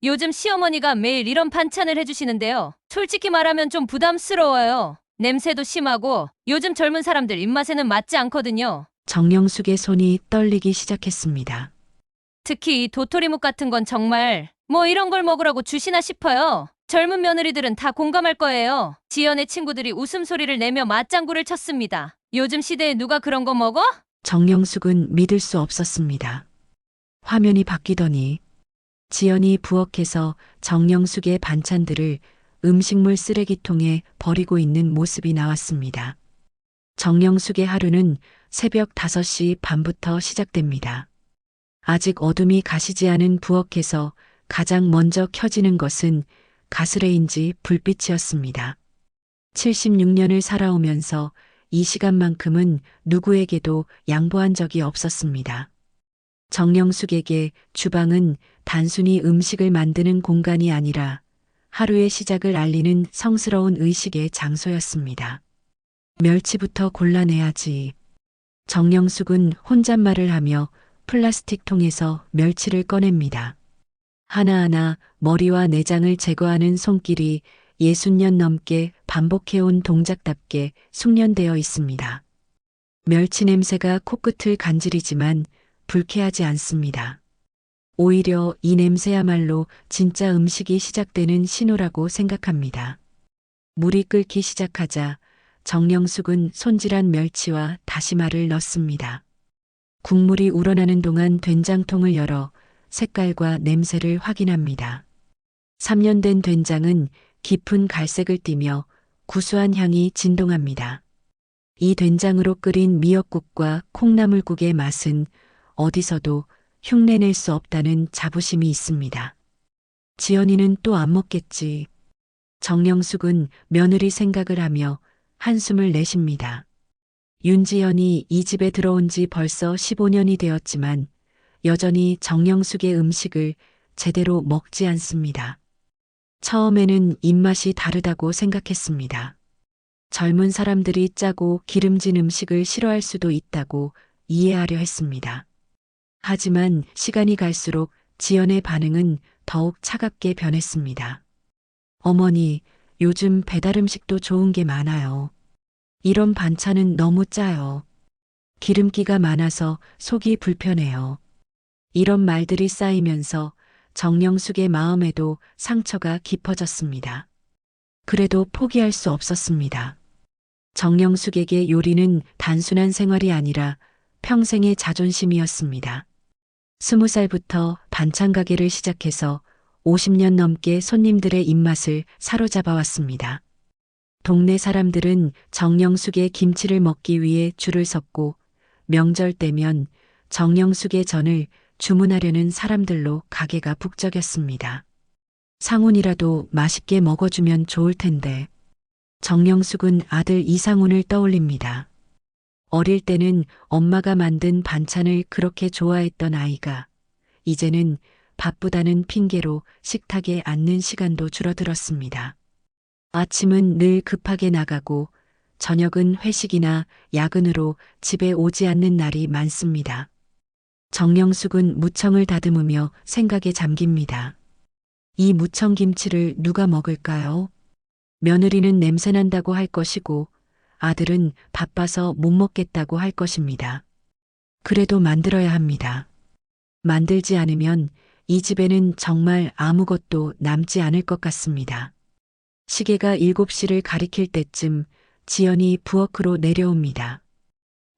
요즘 시어머니가 매일 이런 반찬을 해주시는데요. 솔직히 말하면 좀 부담스러워요. 냄새도 심하고 요즘 젊은 사람들 입맛에는 맞지 않거든요. 정영숙의 손이 떨리기 시작했습니다. 특히 이 도토리묵 같은 건 정말 뭐 이런 걸 먹으라고 주시나 싶어요. 젊은 며느리들은 다 공감할 거예요. 지연의 친구들이 웃음소리를 내며 맞장구를 쳤습니다. 요즘 시대에 누가 그런 거 먹어? 정영숙은 믿을 수 없었습니다. 화면이 바뀌더니 지연이 부엌에서 정영숙의 반찬들을 음식물 쓰레기통에 버리고 있는 모습이 나왔습니다. 정영숙의 하루는 새벽 5시 반부터 시작됩니다. 아직 어둠이 가시지 않은 부엌에서 가장 먼저 켜지는 것은 가스레인지 불빛이었습니다. 76년을 살아오면서 이 시간만큼은 누구에게도 양보한 적이 없었습니다. 정영숙에게 주방은 단순히 음식을 만드는 공간이 아니라 하루의 시작을 알리는 성스러운 의식의 장소였습니다. 멸치부터 골라내야지. 정영숙은 혼잣말을 하며 플라스틱 통에서 멸치를 꺼냅니다. 하나하나 머리와 내장을 제거하는 손길이 60년 넘게 반복해온 동작답게 숙련되어 있습니다. 멸치 냄새가 코끝을 간지리지만 불쾌하지 않습니다. 오히려 이 냄새야말로 진짜 음식이 시작되는 신호라고 생각합니다. 물이 끓기 시작하자 정영숙은 손질한 멸치와 다시마를 넣습니다. 국물이 우러나는 동안 된장통을 열어 색깔과 냄새를 확인합니다. 3년 된 된장은 깊은 갈색을 띠며 구수한 향이 진동합니다. 이 된장으로 끓인 미역국과 콩나물국의 맛은 어디서도 흉내낼 수 없다는 자부심이 있습니다. 지연이는 또 안 먹겠지. 정영숙은 며느리 생각을 하며 한숨을 내쉽니다. 윤지연이 이 집에 들어온 지 벌써 15년이 되었지만 여전히 정영숙의 음식을 제대로 먹지 않습니다. 처음에는 입맛이 다르다고 생각했습니다. 젊은 사람들이 짜고 기름진 음식을 싫어할 수도 있다고 이해하려 했습니다. 하지만 시간이 갈수록 지연의 반응은 더욱 차갑게 변했습니다. 어머니, 요즘 배달 음식도 좋은 게 많아요. 이런 반찬은 너무 짜요. 기름기가 많아서 속이 불편해요. 이런 말들이 쌓이면서 정영숙의 마음에도 상처가 깊어졌습니다. 그래도 포기할 수 없었습니다. 정영숙에게 요리는 단순한 생활이 아니라 평생의 자존심이었습니다. 20살부터 반찬 가게를 시작해서 50년 넘게 손님들의 입맛을 사로잡아 왔습니다. 동네 사람들은 정영숙의 김치를 먹기 위해 줄을 섰고 명절 때면 정영숙의 전을 주문하려는 사람들로 가게가 북적였습니다. 상훈이라도 맛있게 먹어주면 좋을 텐데. 정영숙은 아들 이상훈을 떠올립니다. 어릴 때는 엄마가 만든 반찬을 그렇게 좋아했던 아이가 이제는 바쁘다는 핑계로 식탁에 앉는 시간도 줄어들었습니다. 아침은 늘 급하게 나가고 저녁은 회식이나 야근으로 집에 오지 않는 날이 많습니다. 정영숙은 무청을 다듬으며 생각에 잠깁니다. 이 무청김치를 누가 먹을까요? 며느리는 냄새난다고 할 것이고 아들은 바빠서 못 먹겠다고 할 것입니다. 그래도 만들어야 합니다. 만들지 않으면 이 집에는 정말 아무것도 남지 않을 것 같습니다. 시계가 7시를 가리킬 때쯤 지연이 부엌으로 내려옵니다.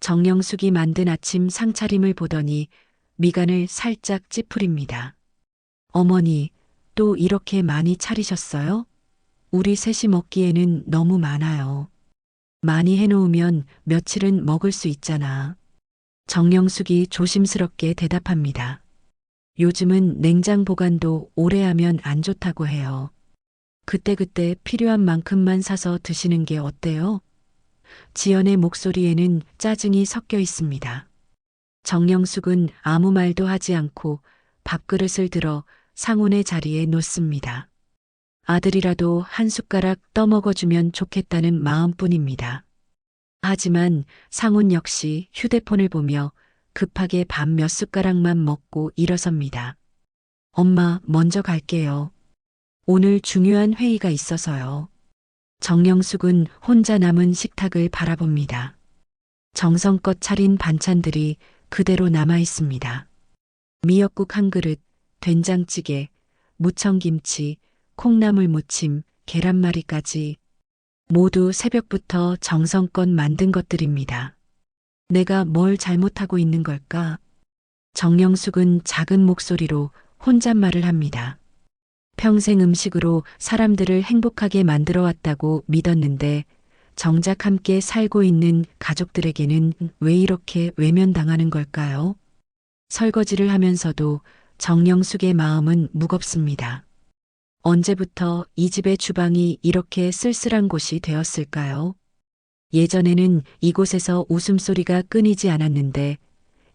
정영숙이 만든 아침 상차림을 보더니 미간을 살짝 찌푸립니다. 어머니, 또 이렇게 많이 차리셨어요? 우리 셋이 먹기에는 너무 많아요. 많이 해놓으면 며칠은 먹을 수 있잖아. 정영숙이 조심스럽게 대답합니다. 요즘은 냉장 보관도 오래 하면 안 좋다고 해요. 그때그때 필요한 만큼만 사서 드시는 게 어때요? 지연의 목소리에는 짜증이 섞여 있습니다. 정영숙은 아무 말도 하지 않고 밥그릇을 들어 상훈의 자리에 놓습니다. 아들이라도 한 숟가락 떠먹어주면 좋겠다는 마음뿐입니다. 하지만 상훈 역시 휴대폰을 보며 급하게 밥 몇 숟가락만 먹고 일어섭니다. 엄마, 먼저 갈게요. 오늘 중요한 회의가 있어서요. 정영숙은 혼자 남은 식탁을 바라봅니다. 정성껏 차린 반찬들이 그대로 남아 있습니다. 미역국 한 그릇, 된장찌개, 무청김치, 콩나물 무침, 계란말이까지 모두 새벽부터 정성껏 만든 것들입니다. 내가 뭘 잘못하고 있는 걸까? 정영숙은 작은 목소리로 혼잣말을 합니다. 평생 음식으로 사람들을 행복하게 만들어 왔다고 믿었는데 정작 함께 살고 있는 가족들에게는 왜 이렇게 외면당하는 걸까요? 설거지를 하면서도 정영숙의 마음은 무겁습니다. 언제부터 이 집의 주방이 이렇게 쓸쓸한 곳이 되었을까요? 예전에는 이곳에서 웃음소리가 끊이지 않았는데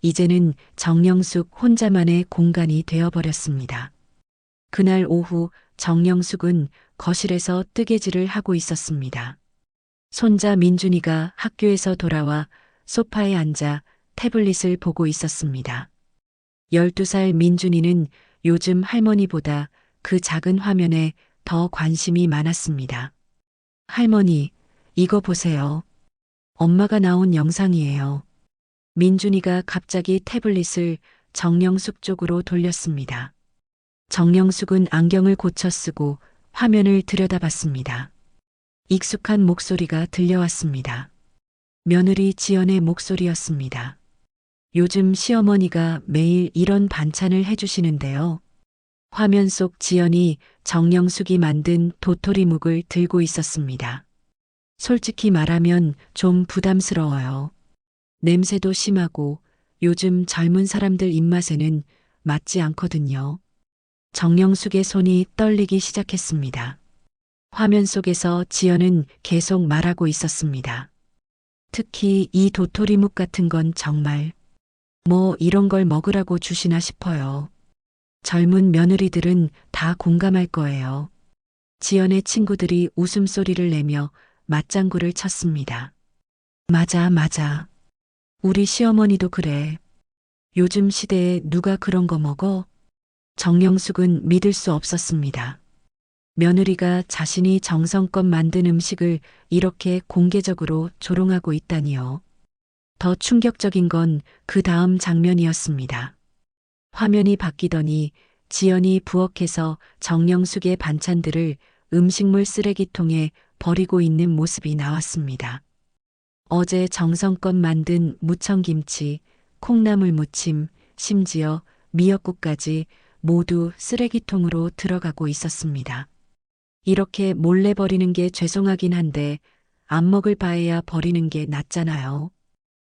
이제는 정영숙 혼자만의 공간이 되어버렸습니다. 그날 오후 정영숙은 거실에서 뜨개질을 하고 있었습니다. 손자 민준이가 학교에서 돌아와 소파에 앉아 태블릿을 보고 있었습니다. 12살 민준이는 요즘 할머니보다 그 작은 화면에 더 관심이 많았습니다. 할머니, 이거 보세요. 엄마가 나온 영상이에요. 민준이가 갑자기 태블릿을 정영숙 쪽으로 돌렸습니다. 정영숙은 안경을 고쳐 쓰고 화면을 들여다봤습니다. 익숙한 목소리가 들려왔습니다. 며느리 지연의 목소리였습니다. 요즘 시어머니가 매일 이런 반찬을 해주시는데요. 화면 속 지연이 정영숙이 만든 도토리묵을 들고 있었습니다. 솔직히 말하면 좀 부담스러워요. 냄새도 심하고 요즘 젊은 사람들 입맛에는 맞지 않거든요. 정영숙의 손이 떨리기 시작했습니다. 화면 속에서 지연은 계속 말하고 있었습니다. 특히 이 도토리묵 같은 건 정말 뭐 이런 걸 먹으라고 주시나 싶어요. 젊은 며느리들은 다 공감할 거예요. 지연의 친구들이 웃음소리를 내며 맞장구를 쳤습니다. 맞아, 맞아. 우리 시어머니도 그래. 요즘 시대에 누가 그런 거 먹어? 정영숙은 믿을 수 없었습니다. 며느리가 자신이 정성껏 만든 음식을 이렇게 공개적으로 조롱하고 있다니요. 더 충격적인 건 그 다음 장면이었습니다. 화면이 바뀌더니 지연이 부엌에서 정영숙의 반찬들을 음식물 쓰레기통에 버리고 있는 모습이 나왔습니다. 어제 정성껏 만든 무청김치, 콩나물 무침, 심지어 미역국까지 모두 쓰레기통으로 들어가고 있었습니다. 이렇게 몰래 버리는 게 죄송하긴 한데 안 먹을 바에야 버리는 게 낫잖아요.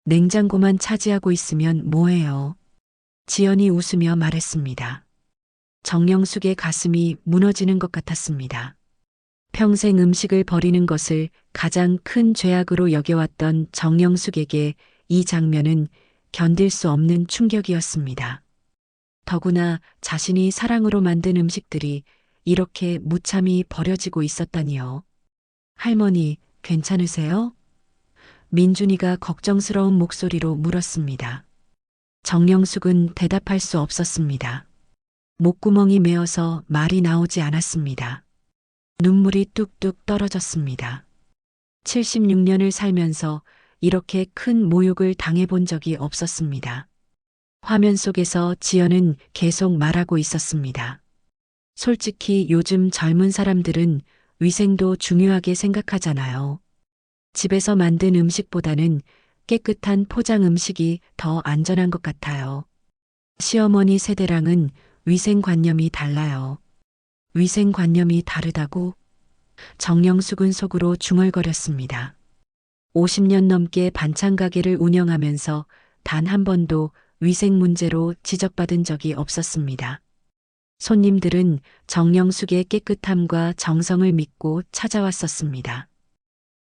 냉장고만 차지하고 있으면 뭐해요. 지연이 웃으며 말했습니다. 정영숙의 가슴이 무너지는 것 같았습니다. 평생 음식을 버리는 것을 가장 큰 죄악으로 여겨왔던 정영숙에게 이 장면은 견딜 수 없는 충격이었습니다. 더구나 자신이 사랑으로 만든 음식들이 이렇게 무참히 버려지고 있었다니요. 할머니, 괜찮으세요? 민준이가 걱정스러운 목소리로 물었습니다. 정영숙은 대답할 수 없었습니다. 목구멍이 메어서 말이 나오지 않았습니다. 눈물이 뚝뚝 떨어졌습니다. 76년을 살면서 이렇게 큰 모욕을 당해본 적이 없었습니다. 화면 속에서 지연은 계속 말하고 있었습니다. 솔직히 요즘 젊은 사람들은 위생도 중요하게 생각하잖아요. 집에서 만든 음식보다는 깨끗한 포장 음식이 더 안전한 것 같아요. 시어머니 세대랑은 위생관념이 달라요. 위생관념이 다르다고? 정영숙은 속으로 중얼거렸습니다. 50년 넘게 반찬 가게를 운영하면서 단 한 번도 위생 문제로 지적받은 적이 없었습니다. 손님들은 정영숙의 깨끗함과 정성을 믿고 찾아왔었습니다.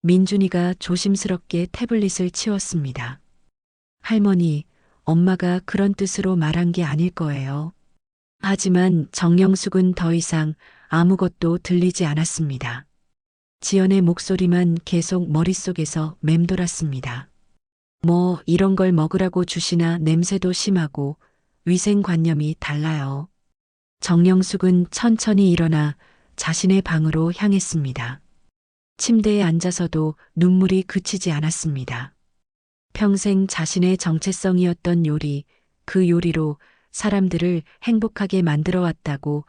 민준이가 조심스럽게 태블릿을 치웠습니다. 할머니, 엄마가 그런 뜻으로 말한 게 아닐 거예요. 하지만 정영숙은 더 이상 아무것도 들리지 않았습니다. 지연의 목소리만 계속 머릿속에서 맴돌았습니다. 뭐 이런 걸 먹으라고 주시나 냄새도 심하고 위생관념이 달라요. 정영숙은 천천히 일어나 자신의 방으로 향했습니다. 침대에 앉아서도 눈물이 그치지 않았습니다. 평생 자신의 정체성이었던 요리, 그 요리로 사람들을 행복하게 만들어 왔다고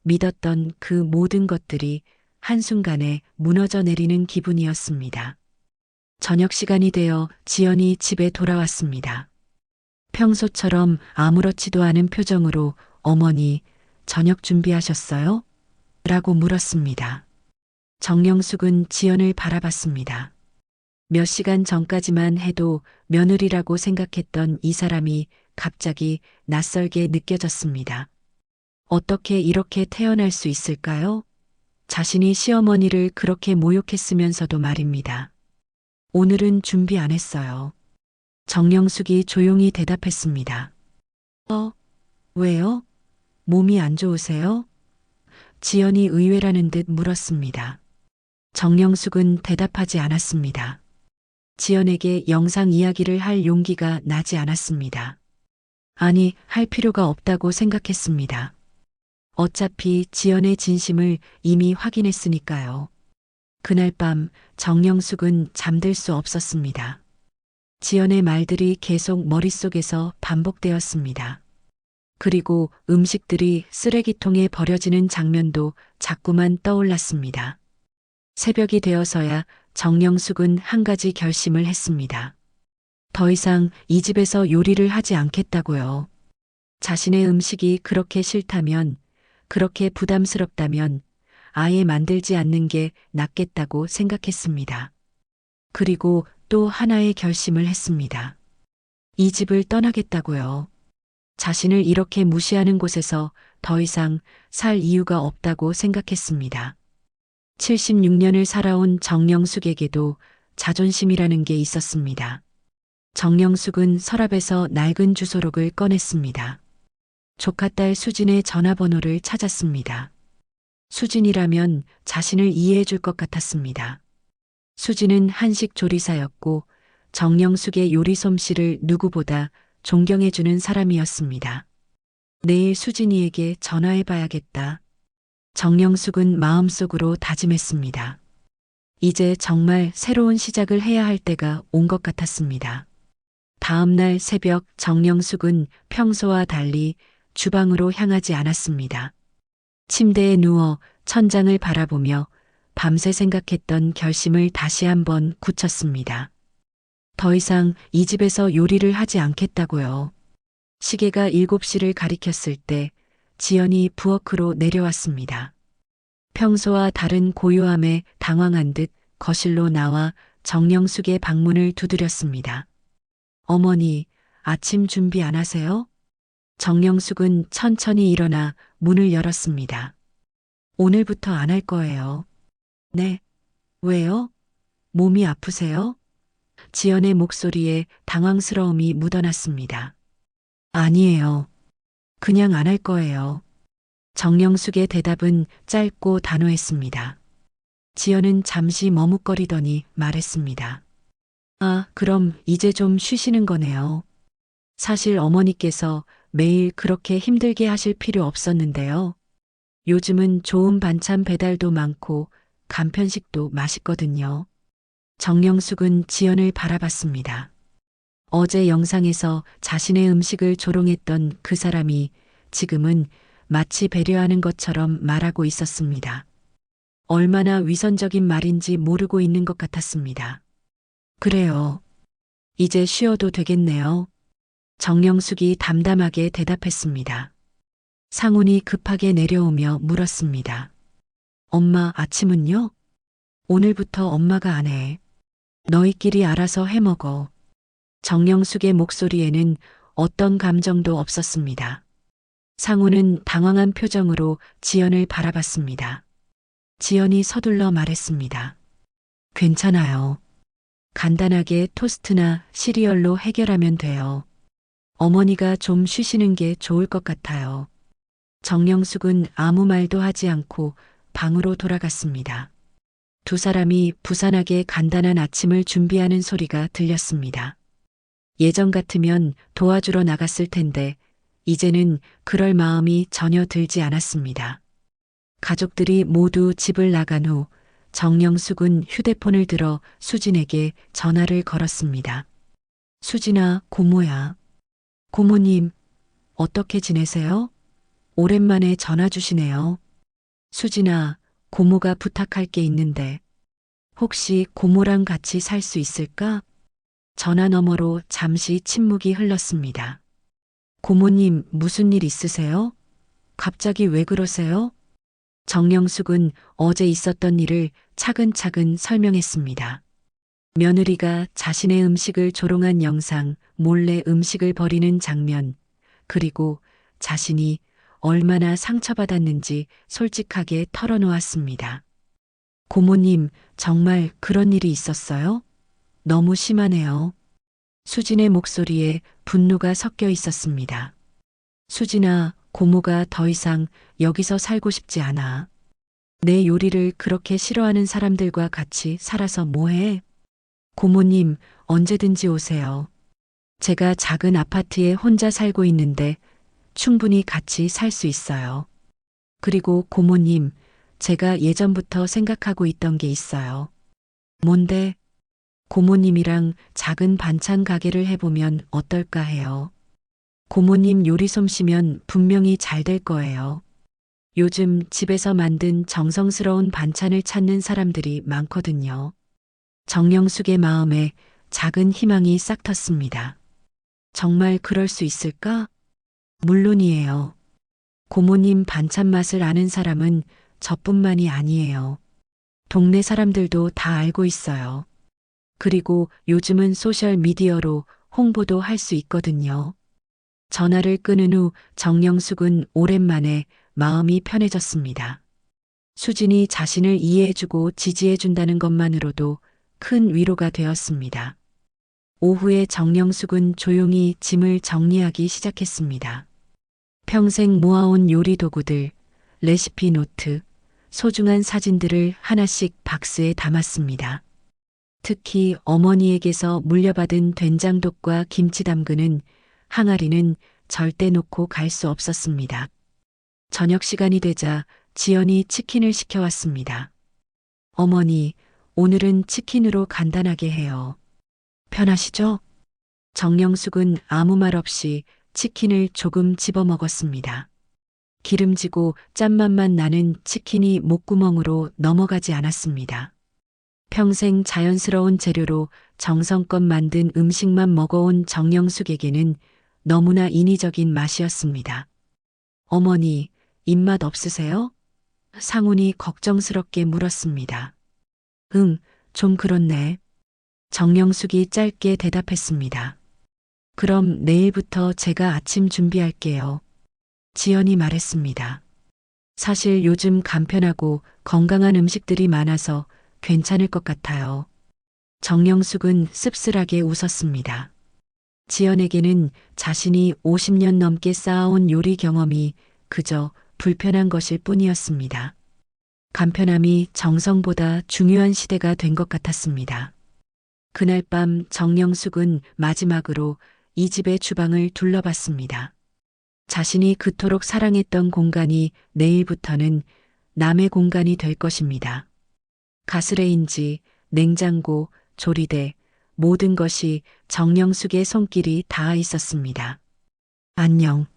믿었던 그 모든 것들이 한순간에 무너져 내리는 기분이었습니다. 저녁 시간이 되어 지연이 집에 돌아왔습니다. 평소처럼 아무렇지도 않은 표정으로 어머니, 저녁 준비하셨어요? 라고 물었습니다. 정영숙은 지연을 바라봤습니다. 몇 시간 전까지만 해도 며느리라고 생각했던 이 사람이 갑자기 낯설게 느껴졌습니다. 어떻게 이렇게 태어날 수 있을까요? 자신이 시어머니를 그렇게 모욕했으면서도 말입니다. 오늘은 준비 안 했어요. 정영숙이 조용히 대답했습니다. 왜요? 몸이 안 좋으세요? 지연이 의외라는 듯 물었습니다. 정영숙은 대답하지 않았습니다. 지연에게 영상 이야기를 할 용기가 나지 않았습니다. 아니, 할 필요가 없다고 생각했습니다. 어차피 지연의 진심을 이미 확인했으니까요. 그날 밤 정영숙은 잠들 수 없었습니다. 지연의 말들이 계속 머릿속에서 반복되었습니다. 그리고 음식들이 쓰레기통에 버려지는 장면도 자꾸만 떠올랐습니다. 새벽이 되어서야 정영숙은 한 가지 결심을 했습니다. 더 이상 이 집에서 요리를 하지 않겠다고요. 자신의 음식이 그렇게 싫다면, 그렇게 부담스럽다면 아예 만들지 않는 게 낫겠다고 생각했습니다. 그리고 또 하나의 결심을 했습니다. 이 집을 떠나겠다고요. 자신을 이렇게 무시하는 곳에서 더 이상 살 이유가 없다고 생각했습니다. 76년을 살아온 정영숙에게도 자존심이라는 게 있었습니다. 정영숙은 서랍에서 낡은 주소록을 꺼냈습니다. 조카딸 수진의 전화번호를 찾았습니다. 수진이라면 자신을 이해해 줄 것 같았습니다. 수진은 한식 조리사였고 정영숙의 요리 솜씨를 누구보다 존경해 주는 사람이었습니다. 내일 수진이에게 전화해 봐야겠다. 정영숙은 마음속으로 다짐했습니다. 이제 정말 새로운 시작을 해야 할 때가 온 것 같았습니다. 다음 날 새벽 정영숙은 평소와 달리 주방으로 향하지 않았습니다. 침대에 누워 천장을 바라보며 밤새 생각했던 결심을 다시 한번 굳혔습니다. 더 이상 이 집에서 요리를 하지 않겠다고요. 시계가 7시를 가리켰을 때 지연이 부엌으로 내려왔습니다. 평소와 다른 고요함에 당황한 듯 거실로 나와 정영숙의 방문을 두드렸습니다. 어머니, 아침 준비 안 하세요? 정영숙은 천천히 일어나 문을 열었습니다. 오늘부터 안 할 거예요. 네. 왜요? 몸이 아프세요? 지연의 목소리에 당황스러움이 묻어났습니다. 아니에요. 그냥 안 할 거예요. 정영숙의 대답은 짧고 단호했습니다. 지연은 잠시 머뭇거리더니 말했습니다. 아, 그럼 이제 좀 쉬시는 거네요. 사실 어머니께서 매일 그렇게 힘들게 하실 필요 없었는데요. 요즘은 좋은 반찬 배달도 많고 간편식도 맛있거든요. 정영숙은 지연을 바라봤습니다. 어제 영상에서 자신의 음식을 조롱했던 그 사람이 지금은 마치 배려하는 것처럼 말하고 있었습니다. 얼마나 위선적인 말인지 모르고 있는 것 같았습니다. 그래요. 이제 쉬어도 되겠네요. 정영숙이 담담하게 대답했습니다. 상훈이 급하게 내려오며 물었습니다. 엄마, 아침은요? 오늘부터 엄마가 안 해. 너희끼리 알아서 해 먹어. 정영숙의 목소리에는 어떤 감정도 없었습니다. 상훈은 당황한 표정으로 지연을 바라봤습니다. 지연이 서둘러 말했습니다. 괜찮아요. 간단하게 토스트나 시리얼로 해결하면 돼요. 어머니가 좀 쉬시는 게 좋을 것 같아요. 정영숙은 아무 말도 하지 않고 방으로 돌아갔습니다. 두 사람이 부산하게 간단한 아침을 준비하는 소리가 들렸습니다. 예전 같으면 도와주러 나갔을 텐데 이제는 그럴 마음이 전혀 들지 않았습니다. 가족들이 모두 집을 나간 후 정영숙은 휴대폰을 들어 수진에게 전화를 걸었습니다. 수진아, 고모야. 고모님, 어떻게 지내세요? 오랜만에 전화 주시네요. 수진아, 고모가 부탁할 게 있는데 혹시 고모랑 같이 살 수 있을까? 전화 너머로 잠시 침묵이 흘렀습니다. 고모님, 무슨 일 있으세요? 갑자기 왜 그러세요? 정영숙은 어제 있었던 일을 차근차근 설명했습니다. 며느리가 자신의 음식을 조롱한 영상, 몰래 음식을 버리는 장면, 그리고 자신이 얼마나 상처받았는지 솔직하게 털어놓았습니다. 고모님, 정말 그런 일이 있었어요? 너무 심하네요. 수진의 목소리에 분노가 섞여 있었습니다. 수진아, 고모가 더 이상 여기서 살고 싶지 않아. 내 요리를 그렇게 싫어하는 사람들과 같이 살아서 뭐해? 고모님, 언제든지 오세요. 제가 작은 아파트에 혼자 살고 있는데 충분히 같이 살 수 있어요. 그리고 고모님, 제가 예전부터 생각하고 있던 게 있어요. 뭔데? 고모님이랑 작은 반찬 가게를 해보면 어떨까 해요. 고모님 요리 솜씨면 분명히 잘 될 거예요. 요즘 집에서 만든 정성스러운 반찬을 찾는 사람들이 많거든요. 정영숙의 마음에 작은 희망이 싹 텄습니다. 정말 그럴 수 있을까? 물론이에요. 고모님 반찬 맛을 아는 사람은 저뿐만이 아니에요. 동네 사람들도 다 알고 있어요. 그리고 요즘은 소셜 미디어로 홍보도 할 수 있거든요. 전화를 끊은 후 정영숙은 오랜만에 마음이 편해졌습니다. 수진이 자신을 이해해주고 지지해준다는 것만으로도 큰 위로가 되었습니다. 오후에 정영숙은 조용히 짐을 정리하기 시작했습니다. 평생 모아온 요리 도구들, 레시피 노트, 소중한 사진들을 하나씩 박스에 담았습니다. 특히 어머니에게서 물려받은 된장독과 김치 담그는 항아리는 절대 놓고 갈 수 없었습니다. 저녁 시간이 되자 지연이 치킨을 시켜왔습니다. 어머니, 오늘은 치킨으로 간단하게 해요. 편하시죠? 정영숙은 아무 말 없이 치킨을 조금 집어 먹었습니다. 기름지고 짠맛만 나는 치킨이 목구멍으로 넘어가지 않았습니다. 평생 자연스러운 재료로 정성껏 만든 음식만 먹어온 정영숙에게는 너무나 인위적인 맛이었습니다. 어머니, 입맛 없으세요? 상훈이 걱정스럽게 물었습니다. 응, 좀 그렇네. 정영숙이 짧게 대답했습니다. 그럼 내일부터 제가 아침 준비할게요. 지연이 말했습니다. 사실 요즘 간편하고 건강한 음식들이 많아서 괜찮을 것 같아요. 정영숙은 씁쓸하게 웃었습니다. 지연에게는 자신이 50년 넘게 쌓아온 요리 경험이 그저 불편한 것일 뿐이었습니다. 간편함이 정성보다 중요한 시대가 된 것 같았습니다. 그날 밤 정영숙은 마지막으로 이 집의 주방을 둘러봤습니다. 자신이 그토록 사랑했던 공간이 내일부터는 남의 공간이 될 것입니다. 가스레인지, 냉장고, 조리대, 모든 것이 정영숙의 손길이 닿아 있었습니다. 안녕.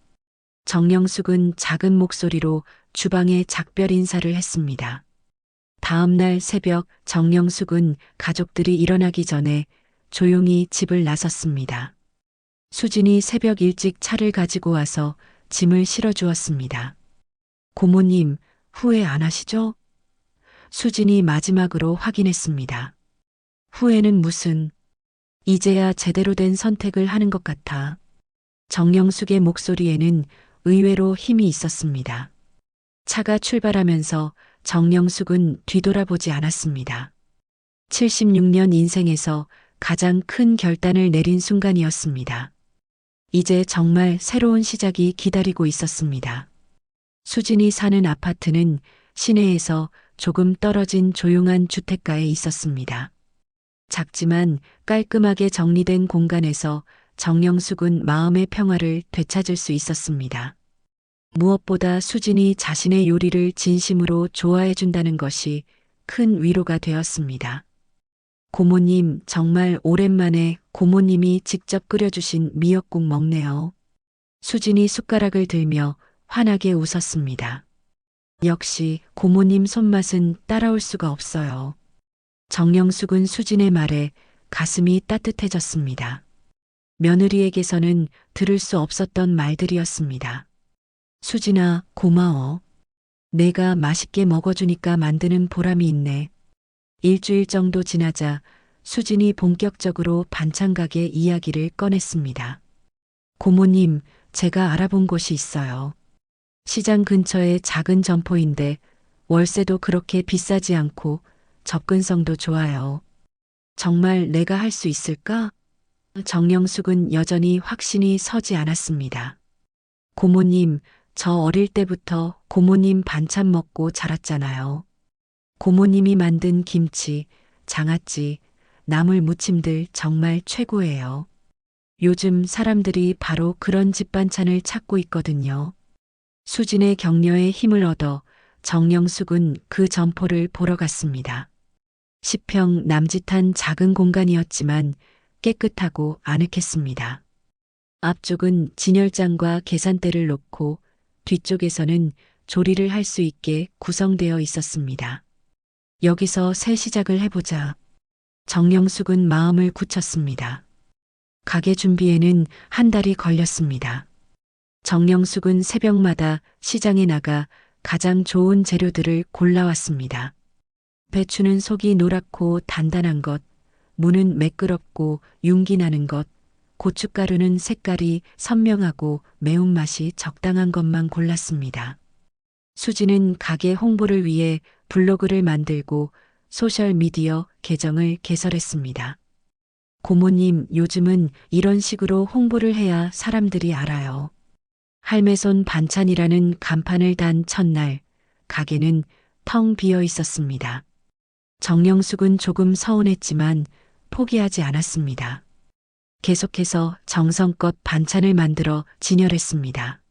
정영숙은 작은 목소리로 주방에 작별 인사를 했습니다. 다음 날 새벽 정영숙은 가족들이 일어나기 전에 조용히 집을 나섰습니다. 수진이 새벽 일찍 차를 가지고 와서 짐을 실어주었습니다. 고모님, 후회 안 하시죠? 수진이 마지막으로 확인했습니다. 후회는 무슨, 이제야 제대로 된 선택을 하는 것 같아. 정영숙의 목소리에는 의외로 힘이 있었습니다. 차가 출발하면서 정영숙은 뒤돌아보지 않았습니다. 76년 인생에서 가장 큰 결단을 내린 순간이었습니다. 이제 정말 새로운 시작이 기다리고 있었습니다. 수진이 사는 아파트는 시내에서 조금 떨어진 조용한 주택가에 있었습니다. 작지만 깔끔하게 정리된 공간에서 정영숙은 마음의 평화를 되찾을 수 있었습니다. 무엇보다 수진이 자신의 요리를 진심으로 좋아해 준다는 것이 큰 위로가 되었습니다. 고모님, 정말 오랜만에 고모님이 직접 끓여주신 미역국 먹네요. 수진이 숟가락을 들며 환하게 웃었습니다. 역시 고모님 손맛은 따라올 수가 없어요. 정영숙은 수진의 말에 가슴이 따뜻해졌습니다. 며느리에게서는 들을 수 없었던 말들이었습니다. 수진아, 고마워. 내가 맛있게 먹어주니까 만드는 보람이 있네. 일주일 정도 지나자 수진이 본격적으로 반찬 가게 이야기를 꺼냈습니다. 고모님, 제가 알아본 곳이 있어요. 시장 근처에 작은 점포인데 월세도 그렇게 비싸지 않고 접근성도 좋아요. 정말 내가 할 수 있을까? 정영숙은 여전히 확신이 서지 않았습니다. 고모님, 저 어릴 때부터 고모님 반찬 먹고 자랐잖아요. 고모님이 만든 김치, 장아찌, 나물 무침들 정말 최고예요. 요즘 사람들이 바로 그런 집 반찬을 찾고 있거든요. 수진의 격려에 힘을 얻어 정영숙은 그 점포를 보러 갔습니다. 10평 남짓한 작은 공간이었지만 깨끗하고 아늑했습니다. 앞쪽은 진열장과 계산대를 놓고 뒤쪽에서는 조리를 할 수 있게 구성되어 있었습니다. 여기서 새 시작을 해보자. 정영숙은 마음을 굳혔습니다. 가게 준비에는 한 달이 걸렸습니다. 정영숙은 새벽마다 시장에 나가 가장 좋은 재료들을 골라왔습니다. 배추는 속이 노랗고 단단한 것, 무는 매끄럽고 윤기 나는 것, 고춧가루는 색깔이 선명하고 매운맛이 적당한 것만 골랐습니다. 수지는 가게 홍보를 위해 블로그를 만들고 소셜미디어 계정을 개설했습니다. 고모님, 요즘은 이런 식으로 홍보를 해야 사람들이 알아요. 할매손 반찬이라는 간판을 단 첫날, 가게는 텅 비어 있었습니다. 정영숙은 조금 서운했지만 포기하지 않았습니다. 계속해서 정성껏 반찬을 만들어 진열했습니다.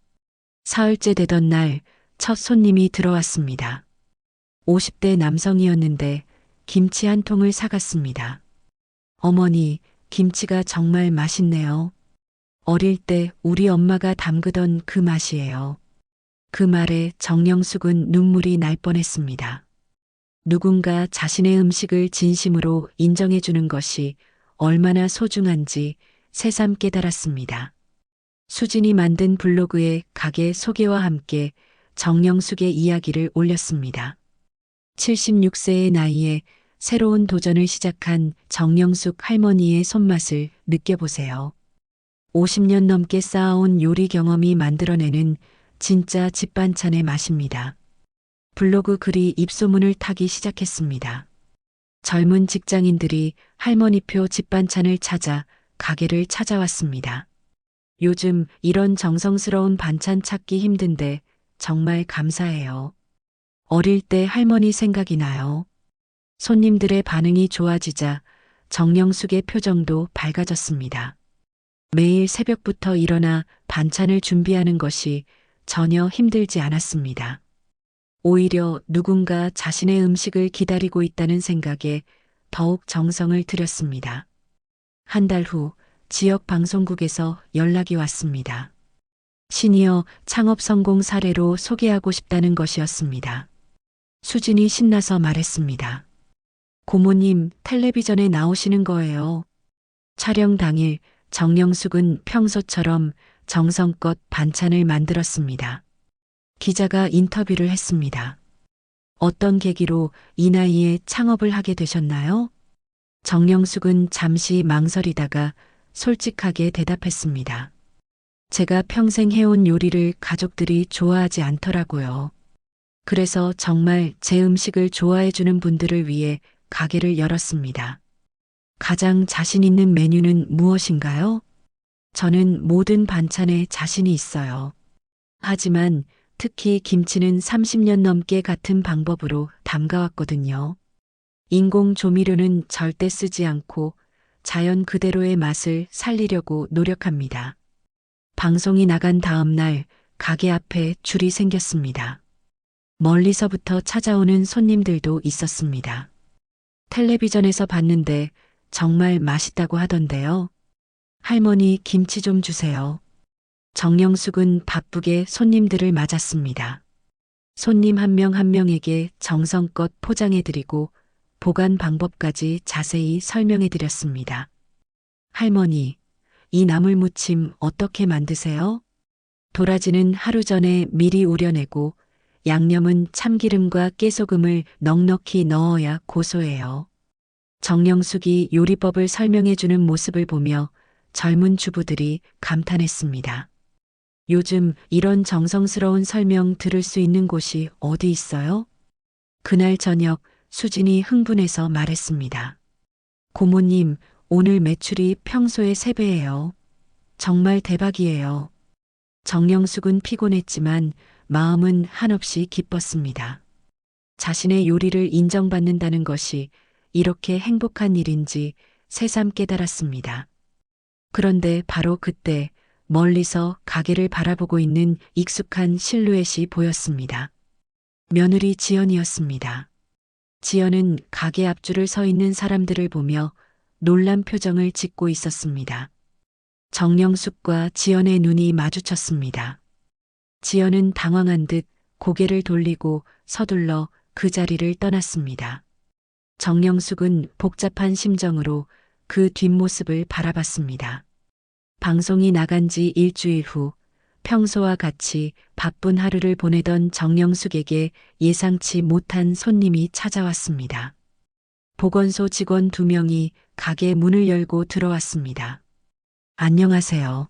사흘째 되던 날 첫 손님이 들어왔습니다. 50대 남성이었는데 김치 한 통을 사갔습니다. 어머니, 김치가 정말 맛있네요. 어릴 때 우리 엄마가 담그던 그 맛이에요. 그 말에 정영숙은 눈물이 날 뻔했습니다. 누군가 자신의 음식을 진심으로 인정해 주는 것이 얼마나 소중한지 새삼 깨달았습니다. 수진이 만든 블로그에 가게 소개와 함께 정영숙의 이야기를 올렸습니다. 76세의 나이에 새로운 도전을 시작한 정영숙 할머니의 손맛을 느껴보세요. 50년 넘게 쌓아온 요리 경험이 만들어내는 진짜 집 반찬의 맛입니다. 블로그 글이 입소문을 타기 시작했습니다. 젊은 직장인들이 할머니표 집 반찬을 찾아 가게를 찾아왔습니다. 요즘 이런 정성스러운 반찬 찾기 힘든데 정말 감사해요. 어릴 때 할머니 생각이 나요. 손님들의 반응이 좋아지자 정영숙의 표정도 밝아졌습니다. 매일 새벽부터 일어나 반찬을 준비하는 것이 전혀 힘들지 않았습니다. 오히려 누군가 자신의 음식을 기다리고 있다는 생각에 더욱 정성을 들였습니다. 한 달 후 지역 방송국에서 연락이 왔습니다. 시니어 창업 성공 사례로 소개하고 싶다는 것이었습니다. 수진이 신나서 말했습니다. 고모님, 텔레비전에 나오시는 거예요. 촬영 당일 정영숙은 평소처럼 정성껏 반찬을 만들었습니다. 기자가 인터뷰를 했습니다. 어떤 계기로 이 나이에 창업을 하게 되셨나요? 정영숙은 잠시 망설이다가 솔직하게 대답했습니다. 제가 평생 해온 요리를 가족들이 좋아하지 않더라고요. 그래서 정말 제 음식을 좋아해주는 분들을 위해 가게를 열었습니다. 가장 자신 있는 메뉴는 무엇인가요? 저는 모든 반찬에 자신이 있어요. 하지만 특히 김치는 30년 넘게 같은 방법으로 담가왔거든요. 인공 조미료는 절대 쓰지 않고 자연 그대로의 맛을 살리려고 노력합니다. 방송이 나간 다음 날 가게 앞에 줄이 생겼습니다. 멀리서부터 찾아오는 손님들도 있었습니다. 텔레비전에서 봤는데 정말 맛있다고 하던데요. 할머니 김치 좀 주세요. 정영숙은 바쁘게 손님들을 맞았습니다. 손님 한 명 한 명에게 정성껏 포장해드리고 보관 방법까지 자세히 설명해드렸습니다. 할머니, 이 나물무침 어떻게 만드세요? 도라지는 하루 전에 미리 우려내고 양념은 참기름과 깨소금을 넉넉히 넣어야 고소해요. 정영숙이 요리법을 설명해주는 모습을 보며 젊은 주부들이 감탄했습니다. 요즘 이런 정성스러운 설명 들을 수 있는 곳이 어디 있어요? 그날 저녁 수진이 흥분해서 말했습니다. 고모님, 오늘 매출이 평소의 3배예요. 정말 대박이에요. 정영숙은 피곤했지만 마음은 한없이 기뻤습니다. 자신의 요리를 인정받는다는 것이 이렇게 행복한 일인지 새삼 깨달았습니다. 그런데 바로 그때 멀리서 가게를 바라보고 있는 익숙한 실루엣이 보였습니다. 며느리 지연이었습니다. 지연은 가게 앞줄을 서 있는 사람들을 보며 놀란 표정을 짓고 있었습니다. 정영숙과 지연의 눈이 마주쳤습니다. 지연은 당황한 듯 고개를 돌리고 서둘러 그 자리를 떠났습니다. 정영숙은 복잡한 심정으로 그 뒷모습을 바라봤습니다. 방송이 나간 지 일주일 후 평소와 같이 바쁜 하루를 보내던 정영숙에게 예상치 못한 손님이 찾아왔습니다. 보건소 직원 2명이 가게 문을 열고 들어왔습니다. 안녕하세요.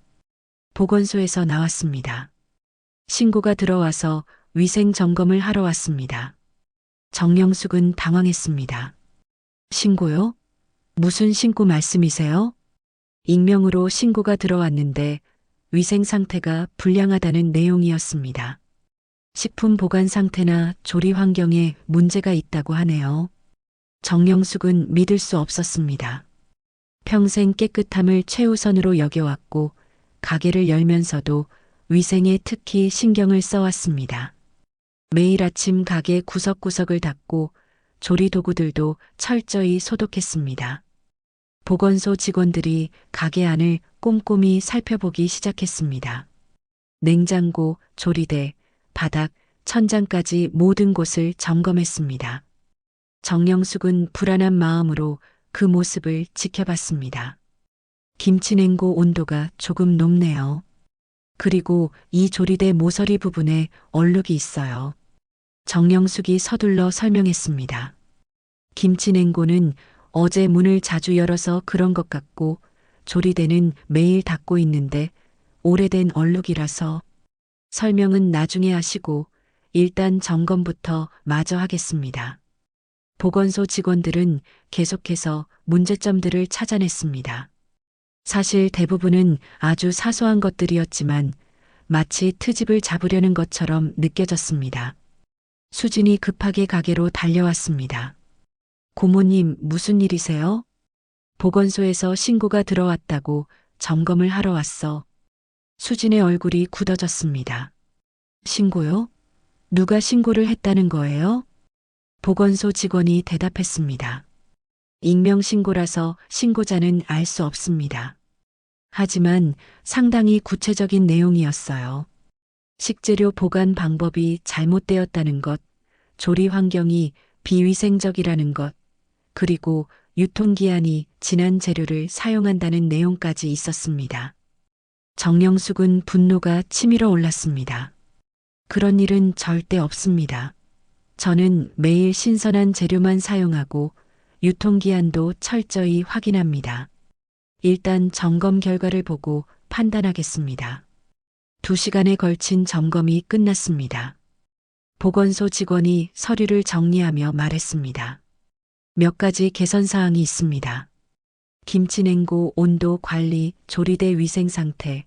보건소에서 나왔습니다. 신고가 들어와서 위생 점검을 하러 왔습니다. 정영숙은 당황했습니다. 신고요? 무슨 신고 말씀이세요? 익명으로 신고가 들어왔는데 위생 상태가 불량하다는 내용이었습니다. 식품 보관 상태나 조리 환경에 문제가 있다고 하네요. 정영숙은 믿을 수 없었습니다. 평생 깨끗함을 최우선으로 여겨왔고 가게를 열면서도 위생에 특히 신경을 써왔습니다. 매일 아침 가게 구석구석을 닦고 조리 도구들도 철저히 소독했습니다. 보건소 직원들이 가게 안을 꼼꼼히 살펴보기 시작했습니다. 냉장고, 조리대, 바닥, 천장까지 모든 곳을 점검했습니다. 정영숙은 불안한 마음으로 그 모습을 지켜봤습니다. 김치냉고 온도가 조금 높네요. 그리고 이 조리대 모서리 부분에 얼룩이 있어요. 정영숙이 서둘러 설명했습니다. 김치냉고는 어제 문을 자주 열어서 그런 것 같고 조리대는 매일 닫고 있는데 오래된 얼룩이라서 설명은 나중에 하시고 일단 점검부터 마저 하겠습니다. 보건소 직원들은 계속해서 문제점들을 찾아냈습니다. 사실 대부분은 아주 사소한 것들이었지만 마치 트집을 잡으려는 것처럼 느껴졌습니다. 수진이 급하게 가게로 달려왔습니다. 고모님, 무슨 일이세요? 보건소에서 신고가 들어왔다고 점검을 하러 왔어. 수진의 얼굴이 굳어졌습니다. 신고요? 누가 신고를 했다는 거예요? 보건소 직원이 대답했습니다. 익명 신고라서 신고자는 알 수 없습니다. 하지만 상당히 구체적인 내용이었어요. 식재료 보관 방법이 잘못되었다는 것, 조리 환경이 비위생적이라는 것, 그리고 유통기한이 지난 재료를 사용한다는 내용까지 있었습니다. 정영숙은 분노가 치밀어 올랐습니다. 그런 일은 절대 없습니다. 저는 매일 신선한 재료만 사용하고 유통기한도 철저히 확인합니다. 일단 점검 결과를 보고 판단하겠습니다. 2시간에 걸친 점검이 끝났습니다. 보건소 직원이 서류를 정리하며 말했습니다. 몇 가지 개선 사항이 있습니다. 김치냉고 온도 관리, 조리대 위생 상태,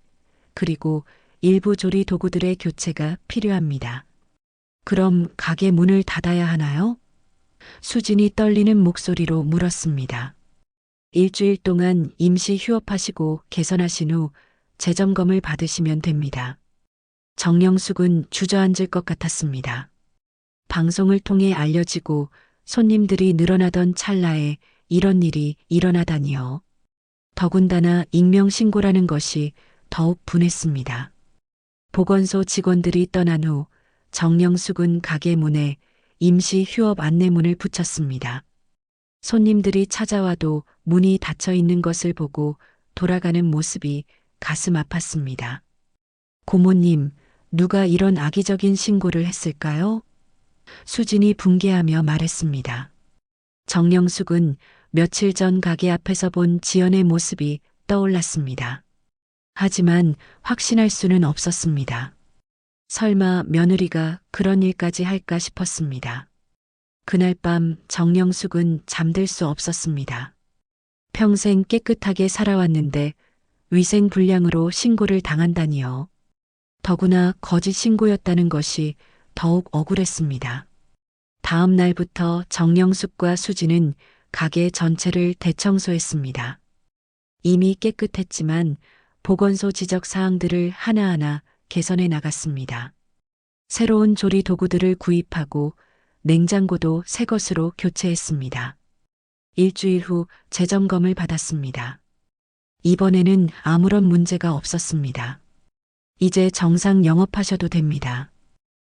그리고 일부 조리 도구들의 교체가 필요합니다. 그럼 가게 문을 닫아야 하나요? 수진이 떨리는 목소리로 물었습니다. 일주일 동안 임시 휴업하시고 개선하신 후 재점검을 받으시면 됩니다. 정영숙은 주저앉을 것 같았습니다. 방송을 통해 알려지고 손님들이 늘어나던 찰나에 이런 일이 일어나다니요. 더군다나 익명신고라는 것이 더욱 분했습니다. 보건소 직원들이 떠난 후 정영숙은 가게 문에 임시 휴업 안내문을 붙였습니다. 손님들이 찾아와도 문이 닫혀 있는 것을 보고 돌아가는 모습이 가슴 아팠습니다. 고모님, 누가 이런 악의적인 신고를 했을까요? 수진이 붕괴하며 말했습니다. 정영숙은 며칠 전 가게 앞에서 본 지연의 모습이 떠올랐습니다. 하지만 확신할 수는 없었습니다. 설마 며느리가 그런 일까지 할까 싶었습니다. 그날 밤 정영숙은 잠들 수 없었습니다. 평생 깨끗하게 살아왔는데 위생불량으로 신고를 당한다니요. 더구나 거짓 신고였다는 것이 더욱 억울했습니다. 다음 날부터 정영숙과 수지는 가게 전체를 대청소했습니다. 이미 깨끗했지만 보건소 지적 사항들을 하나하나 개선해 나갔습니다. 새로운 조리 도구들을 구입하고 냉장고도 새 것으로 교체했습니다. 일주일 후 재점검을 받았습니다. 이번에는 아무런 문제가 없었습니다. 이제 정상 영업하셔도 됩니다.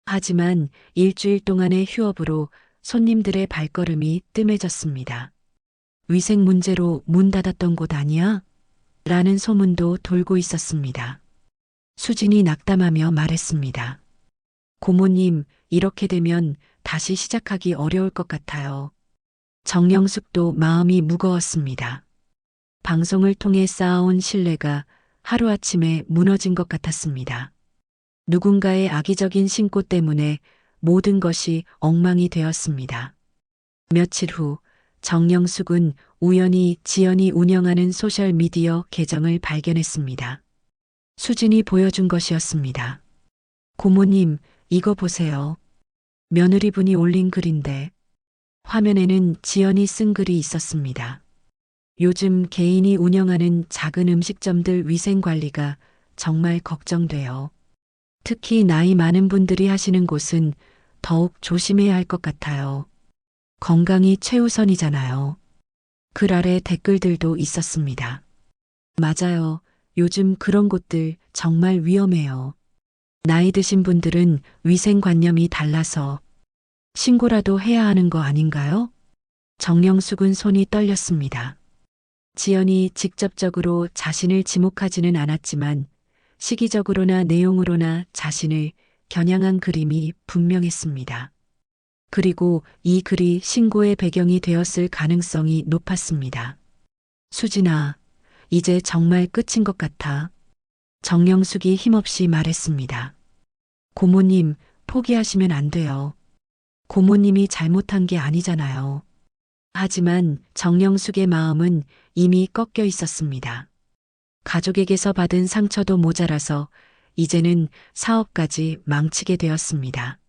하지만 일주일 동안의 휴업으로 손님들의 발걸음이 뜸해졌습니다. 위생 문제로 문 닫았던 곳 아니야? 라는 소문도 돌고 있었습니다. 수진이 낙담하며 말했습니다. 고모님, 이렇게 되면 다시 시작하기 어려울 것 같아요. 정영숙도 마음이 무거웠습니다. 방송을 통해 쌓아온 신뢰가 하루아침에 무너진 것 같았습니다. 누군가의 악의적인 신고 때문에 모든 것이 엉망이 되었습니다. 며칠 후 정영숙은 우연히 지연이 운영하는 소셜미디어 계정을 발견했습니다. 수진이 보여준 것이었습니다. 고모님, 이거 보세요. 며느리분이 올린 글인데 화면에는 지연이 쓴 글이 있었습니다. 요즘 개인이 운영하는 작은 음식점들 위생 관리가 정말 걱정돼요. 특히 나이 많은 분들이 하시는 곳은 더욱 조심해야 할 것 같아요. 건강이 최우선이잖아요. 글 아래 댓글들도 있었습니다. 맞아요. 요즘 그런 곳들 정말 위험해요. 나이 드신 분들은 위생관념이 달라서 신고라도 해야 하는 거 아닌가요? 정영숙은 손이 떨렸습니다. 지연이 직접적으로 자신을 지목하지는 않았지만 시기적으로나 내용으로나 자신을 겨냥한 그림이 분명했습니다. 그리고 이 글이 신고의 배경이 되었을 가능성이 높았습니다. 수진아, 이제 정말 끝인 것 같아. 정영숙이 힘없이 말했습니다. 고모님, 포기하시면 안 돼요. 고모님이 잘못한 게 아니잖아요. 하지만 정영숙의 마음은 이미 꺾여 있었습니다. 가족에게서 받은 상처도 모자라서 이제는 사업까지 망치게 되었습니다.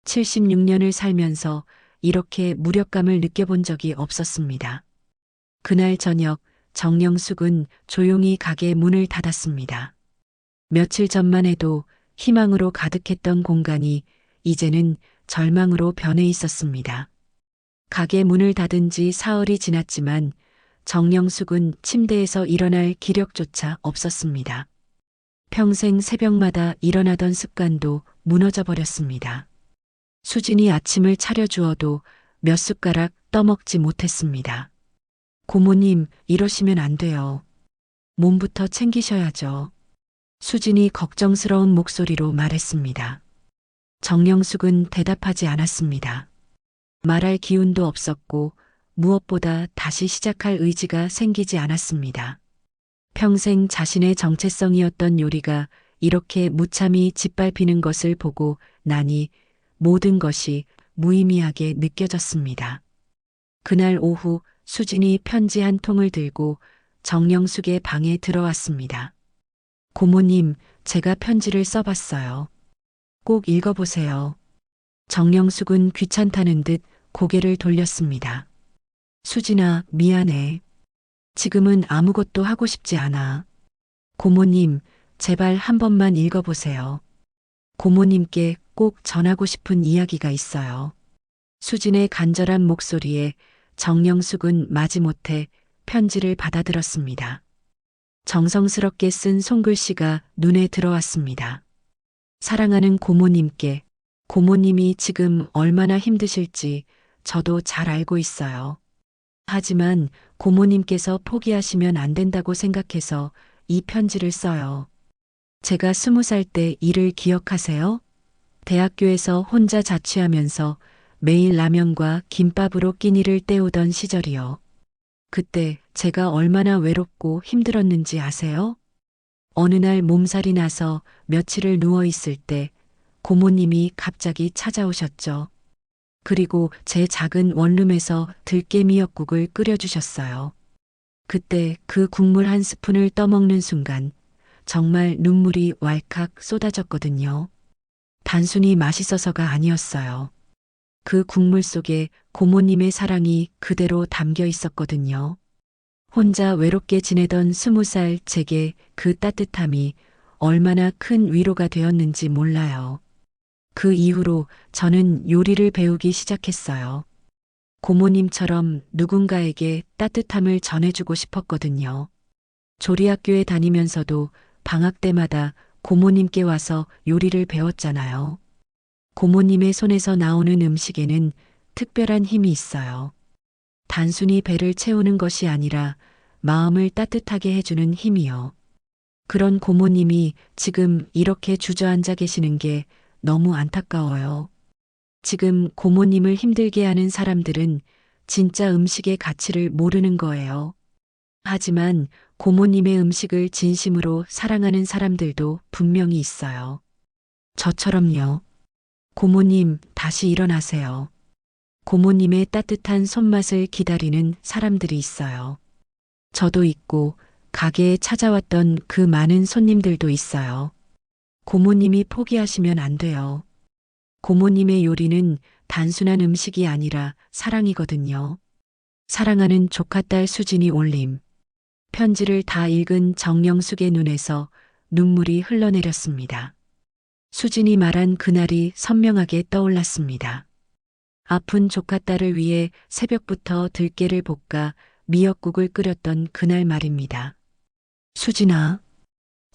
76년을 살면서 이렇게 무력감을 느껴본 적이 없었습니다. 그날 저녁 정영숙은 조용히 가게 문을 닫았습니다. 며칠 전만 해도 희망으로 가득했던 공간이 이제는 절망으로 변해 있었습니다. 가게 문을 닫은 지 사흘이 지났지만 정영숙은 침대에서 일어날 기력조차 없었습니다. 평생 새벽마다 일어나던 습관도 무너져 버렸습니다. 수진이 아침을 차려주어도 몇 숟가락 떠먹지 못했습니다. 고모님, 이러시면 안 돼요. 몸부터 챙기셔야죠. 수진이 걱정스러운 목소리로 말했습니다. 정영숙은 대답하지 않았습니다. 말할 기운도 없었고 무엇보다 다시 시작할 의지가 생기지 않았습니다. 평생 자신의 정체성이었던 요리가 이렇게 무참히 짓밟히는 것을 보고 나니 모든 것이 무의미하게 느껴졌습니다. 그날 오후 수진이 편지 한 통을 들고 정영숙의 방에 들어왔습니다. 고모님, 제가 편지를 써봤어요. 꼭 읽어보세요. 정영숙은 귀찮다는 듯 고개를 돌렸습니다. 수진아, 미안해. 지금은 아무것도 하고 싶지 않아. 고모님, 제발 한 번만 읽어보세요. 고모님께 꼭 전하고 싶은 이야기가 있어요. 수진의 간절한 목소리에 정영숙은 마지못해 편지를 받아들었습니다. 정성스럽게 쓴 손글씨가 눈에 들어왔습니다. 사랑하는 고모님께, 고모님이 지금 얼마나 힘드실지 저도 잘 알고 있어요. 하지만 고모님께서 포기하시면 안 된다고 생각해서 이 편지를 써요. 제가 20살 때 일을 기억하세요? 대학교에서 혼자 자취하면서 매일 라면과 김밥으로 끼니를 때우던 시절이요. 그때 제가 얼마나 외롭고 힘들었는지 아세요? 어느 날 몸살이 나서 며칠을 누워 있을 때 고모님이 갑자기 찾아오셨죠. 그리고 제 작은 원룸에서 들깨미역국을 끓여주셨어요. 그때 그 국물 한 스푼을 떠먹는 순간 정말 눈물이 왈칵 쏟아졌거든요. 단순히 맛있어서가 아니었어요. 그 국물 속에 고모님의 사랑이 그대로 담겨 있었거든요. 혼자 외롭게 지내던 20살 제게 그 따뜻함이 얼마나 큰 위로가 되었는지 몰라요. 그 이후로 저는 요리를 배우기 시작했어요. 고모님처럼 누군가에게 따뜻함을 전해주고 싶었거든요. 조리학교에 다니면서도 방학 때마다 고모님께 와서 요리를 배웠잖아요. 고모님의 손에서 나오는 음식에는 특별한 힘이 있어요. 단순히 배를 채우는 것이 아니라 마음을 따뜻하게 해주는 힘이요. 그런 고모님이 지금 이렇게 주저앉아 계시는 게 너무 안타까워요. 지금 고모님을 힘들게 하는 사람들은 진짜 음식의 가치를 모르는 거예요. 하지만 고모님의 음식을 진심으로 사랑하는 사람들도 분명히 있어요. 저처럼요. 고모님, 다시 일어나세요. 고모님의 따뜻한 손맛을 기다리는 사람들이 있어요. 저도 있고, 가게에 찾아왔던 그 많은 손님들도 있어요. 고모님이 포기하시면 안 돼요. 고모님의 요리는 단순한 음식이 아니라 사랑이거든요. 사랑하는 조카딸 수진이 올림. 편지를 다 읽은 정영숙의 눈에서 눈물이 흘러내렸습니다. 수진이 말한 그날이 선명하게 떠올랐습니다. 아픈 조카딸을 위해 새벽부터 들깨를 볶아 미역국을 끓였던 그날 말입니다. 수진아,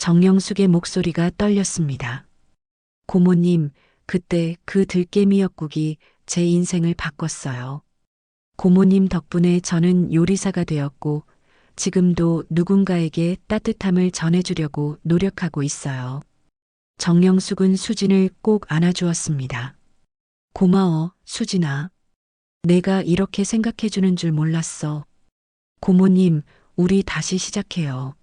정영숙의 목소리가 떨렸습니다. 고모님, 그때 그 들깨 미역국이 제 인생을 바꿨어요. 고모님 덕분에 저는 요리사가 되었고, 지금도 누군가에게 따뜻함을 전해주려고 노력하고 있어요. 정영숙은 수진을 꼭 안아주었습니다. 고마워, 수진아. 내가 이렇게 생각해주는 줄 몰랐어. 고모님, 우리 다시 시작해요.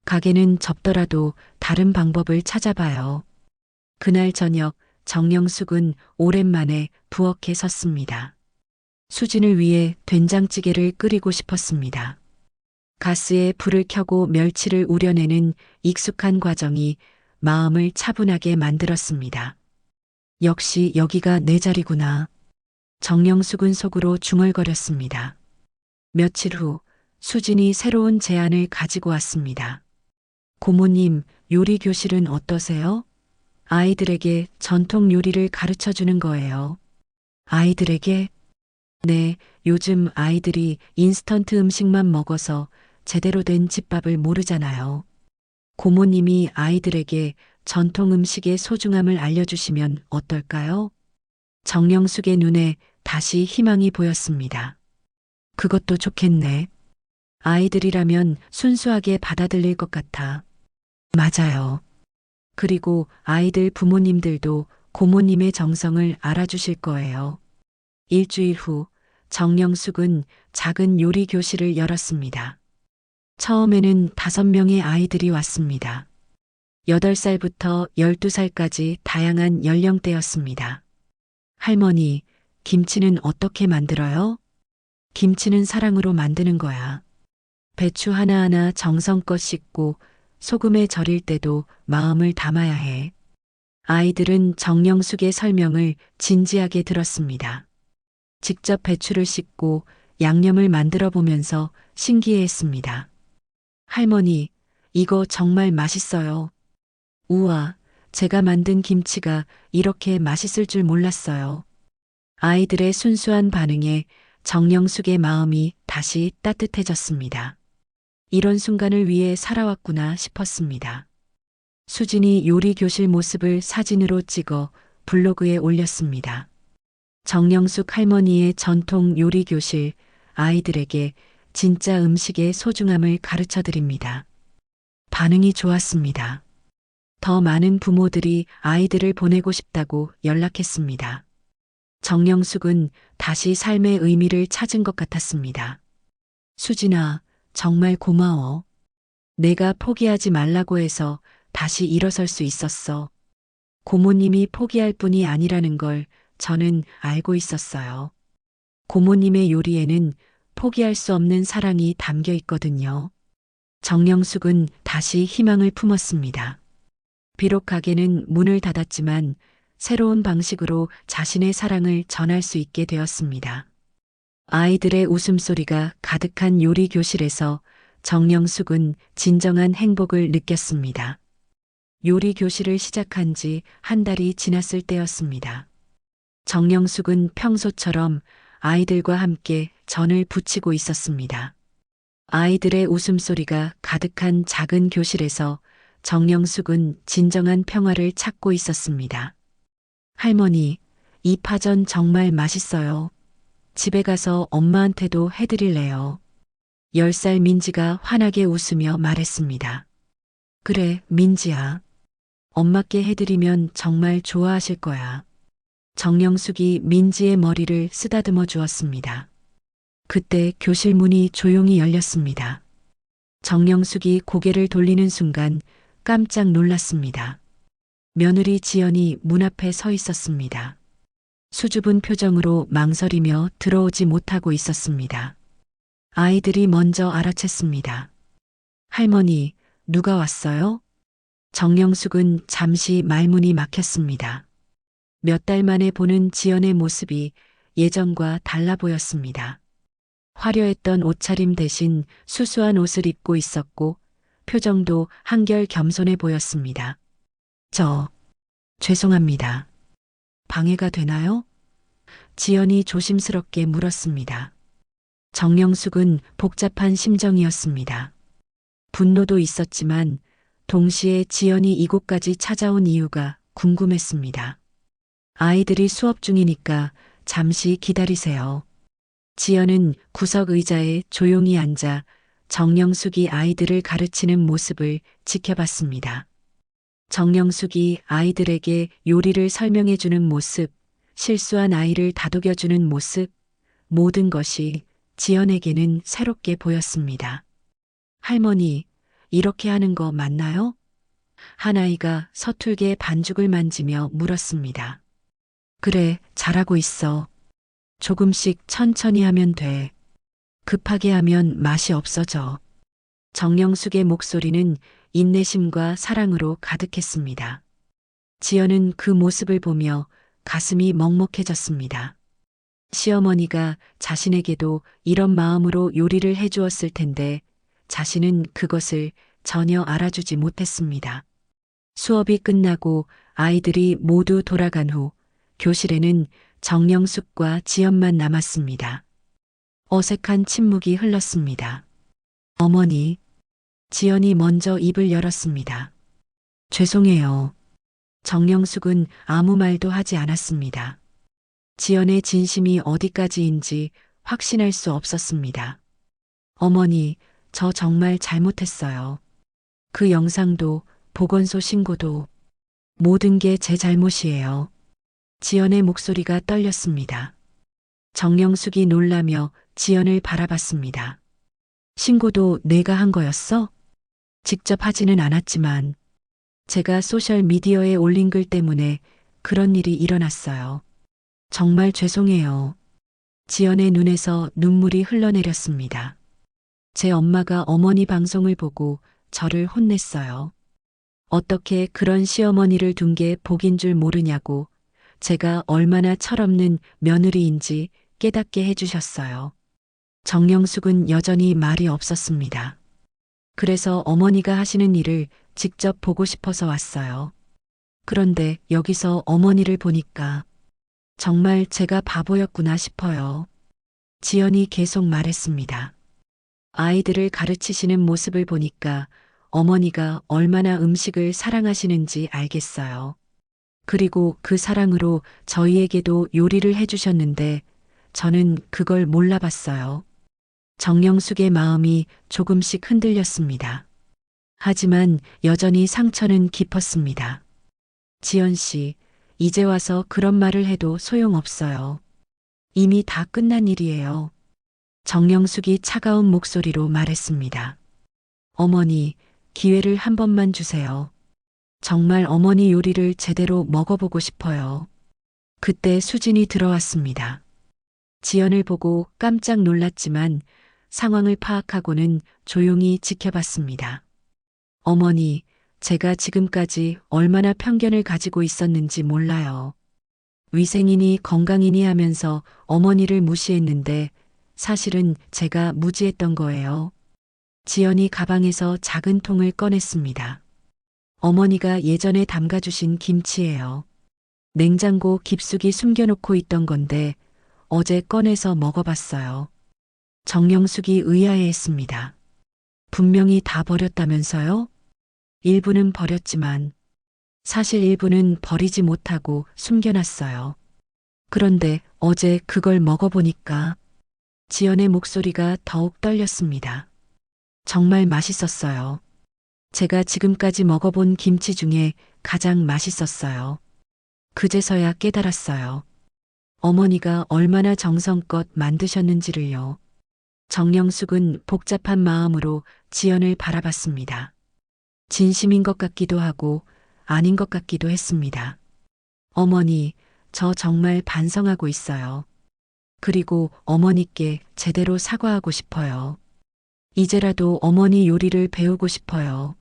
가게는 접더라도 다른 방법을 찾아봐요. 그날 저녁 정영숙은 오랜만에 부엌에 섰습니다. 수진을 위해 된장찌개를 끓이고 싶었습니다. 가스에 불을 켜고 멸치를 우려내는 익숙한 과정이 마음을 차분하게 만들었습니다. 역시 여기가 내 자리구나. 정영숙은 속으로 중얼거렸습니다. 며칠 후 수진이 새로운 제안을 가지고 왔습니다. 고모님, 요리 교실은 어떠세요? 아이들에게 전통 요리를 가르쳐 주는 거예요. 아이들에게? 네, 요즘 아이들이 인스턴트 음식만 먹어서 제대로 된 집밥을 모르잖아요. 고모님이 아이들에게 전통 음식의 소중함을 알려주시면 어떨까요? 정영숙의 눈에 다시 희망이 보였습니다. 그것도 좋겠네. 아이들이라면 순수하게 받아들일 것 같아. 맞아요. 그리고 아이들 부모님들도 고모님의 정성을 알아주실 거예요. 일주일 후 정영숙은 작은 요리 교실을 열었습니다. 처음에는 5명의 아이들이 왔습니다. 8살부터 12살까지 다양한 연령대였습니다. 할머니, 김치는 어떻게 만들어요? 김치는 사랑으로 만드는 거야. 배추 하나하나 정성껏 씻고 소금에 절일 때도 마음을 담아야 해. 아이들은 정영숙의 설명을 진지하게 들었습니다. 직접 배추를 씻고 양념을 만들어 보면서 신기해했습니다. 할머니, 이거 정말 맛있어요. 우와, 제가 만든 김치가 이렇게 맛있을 줄 몰랐어요. 아이들의 순수한 반응에 정영숙의 마음이 다시 따뜻해졌습니다. 이런 순간을 위해 살아왔구나 싶었습니다. 수진이 요리 교실 모습을 사진으로 찍어 블로그에 올렸습니다. 정영숙 할머니의 전통 요리 교실, 아이들에게 진짜 음식의 소중함을 가르쳐 드립니다. 반응이 좋았습니다. 더 많은 부모들이 아이들을 보내고 싶다고 연락했습니다. 정영숙은 다시 삶의 의미를 찾은 것 같았습니다. 수진아, 정말 고마워. 내가 포기하지 말라고 해서 다시 일어설 수 있었어. 고모님이 포기할 뿐이 아니라는 걸 저는 알고 있었어요. 고모님의 요리에는 포기할 수 없는 사랑이 담겨 있거든요. 정영숙은 다시 희망을 품었습니다. 비록 가게는 문을 닫았지만 새로운 방식으로 자신의 사랑을 전할 수 있게 되었습니다. 아이들의 웃음소리가 가득한 요리 교실에서 정영숙은 진정한 행복을 느꼈습니다. 요리 교실을 시작한 지 한 달이 지났을 때였습니다. 정영숙은 평소처럼 아이들과 함께 전을 부치고 있었습니다. 아이들의 웃음소리가 가득한 작은 교실에서 정영숙은 진정한 평화를 찾고 있었습니다. 할머니, 이 파전 정말 맛있어요. 집에 가서 엄마한테도 해드릴래요. 10살 민지가 환하게 웃으며 말했습니다. 그래, 민지야. 엄마께 해드리면 정말 좋아하실 거야. 정영숙이 민지의 머리를 쓰다듬어 주었습니다. 그때 교실 문이 조용히 열렸습니다. 정영숙이 고개를 돌리는 순간 깜짝 놀랐습니다. 며느리 지연이 문 앞에 서 있었습니다. 수줍은 표정으로 망설이며 들어오지 못하고 있었습니다. 아이들이 먼저 알아챘습니다. 할머니, 누가 왔어요? 정영숙은 잠시 말문이 막혔습니다. 몇 달 만에 보는 지연의 모습이 예전과 달라 보였습니다. 화려했던 옷차림 대신 수수한 옷을 입고 있었고 표정도 한결 겸손해 보였습니다. 죄송합니다. 방해가 되나요? 지연이 조심스럽게 물었습니다. 정영숙은 복잡한 심정이었습니다. 분노도 있었지만 동시에 지연이 이곳까지 찾아온 이유가 궁금했습니다. 아이들이 수업 중이니까 잠시 기다리세요. 지연은 구석 의자에 조용히 앉아 정영숙이 아이들을 가르치는 모습을 지켜봤습니다. 정영숙이 아이들에게 요리를 설명해주는 모습, 실수한 아이를 다독여주는 모습, 모든 것이 지연에게는 새롭게 보였습니다. 할머니, 이렇게 하는 거 맞나요? 한 아이가 서툴게 반죽을 만지며 물었습니다. 그래, 잘하고 있어. 조금씩 천천히 하면 돼. 급하게 하면 맛이 없어져. 정영숙의 목소리는 인내심과 사랑으로 가득했습니다. 지연은 그 모습을 보며 가슴이 먹먹해졌습니다. 시어머니가 자신에게도 이런 마음으로 요리를 해주었을 텐데 자신은 그것을 전혀 알아주지 못했습니다. 수업이 끝나고 아이들이 모두 돌아간 후 교실에는 정영숙과 지연만 남았습니다. 어색한 침묵이 흘렀습니다. 어머니, 지연이 먼저 입을 열었습니다. 죄송해요. 정영숙은 아무 말도 하지 않았습니다. 지연의 진심이 어디까지인지 확신할 수 없었습니다. 어머니, 저 정말 잘못했어요. 그 영상도 보건소 신고도 모든 게 제 잘못이에요. 지연의 목소리가 떨렸습니다. 정영숙이 놀라며 지연을 바라봤습니다. 신고도 내가 한 거였어? 직접 하지는 않았지만 제가 소셜미디어에 올린 글 때문에 그런 일이 일어났어요. 정말 죄송해요. 지연의 눈에서 눈물이 흘러내렸습니다. 제 엄마가 어머니 방송을 보고 저를 혼냈어요. 어떻게 그런 시어머니를 둔 게 복인 줄 모르냐고 제가 얼마나 철없는 며느리인지 깨닫게 해주셨어요. 정영숙은 여전히 말이 없었습니다. 그래서 어머니가 하시는 일을 직접 보고 싶어서 왔어요. 그런데 여기서 어머니를 보니까 정말 제가 바보였구나 싶어요. 지연이 계속 말했습니다. 아이들을 가르치시는 모습을 보니까 어머니가 얼마나 음식을 사랑하시는지 알겠어요. 그리고 그 사랑으로 저희에게도 요리를 해주셨는데 저는 그걸 몰라봤어요. 정영숙의 마음이 조금씩 흔들렸습니다. 하지만 여전히 상처는 깊었습니다. 지연 씨, 이제 와서 그런 말을 해도 소용없어요. 이미 다 끝난 일이에요. 정영숙이 차가운 목소리로 말했습니다. 어머니, 기회를 한 번만 주세요. 정말 어머니 요리를 제대로 먹어보고 싶어요. 그때 수진이 들어왔습니다. 지연을 보고 깜짝 놀랐지만 상황을 파악하고는 조용히 지켜봤습니다. 어머니, 제가 지금까지 얼마나 편견을 가지고 있었는지 몰라요. 위생이니 건강이니 하면서 어머니를 무시했는데 사실은 제가 무지했던 거예요. 지연이 가방에서 작은 통을 꺼냈습니다. 어머니가 예전에 담가주신 김치예요. 냉장고 깊숙이 숨겨놓고 있던 건데 어제 꺼내서 먹어봤어요. 정영숙이 의아해했습니다. 분명히 다 버렸다면서요? 일부는 버렸지만 사실 일부는 버리지 못하고 숨겨놨어요. 그런데 어제 그걸 먹어보니까 지연의 목소리가 더욱 떨렸습니다. 정말 맛있었어요. 제가 지금까지 먹어본 김치 중에 가장 맛있었어요. 그제서야 깨달았어요. 어머니가 얼마나 정성껏 만드셨는지를요. 정영숙은 복잡한 마음으로 지연을 바라봤습니다. 진심인 것 같기도 하고 아닌 것 같기도 했습니다. 어머니, 저 정말 반성하고 있어요. 그리고 어머니께 제대로 사과하고 싶어요. 이제라도 어머니 요리를 배우고 싶어요.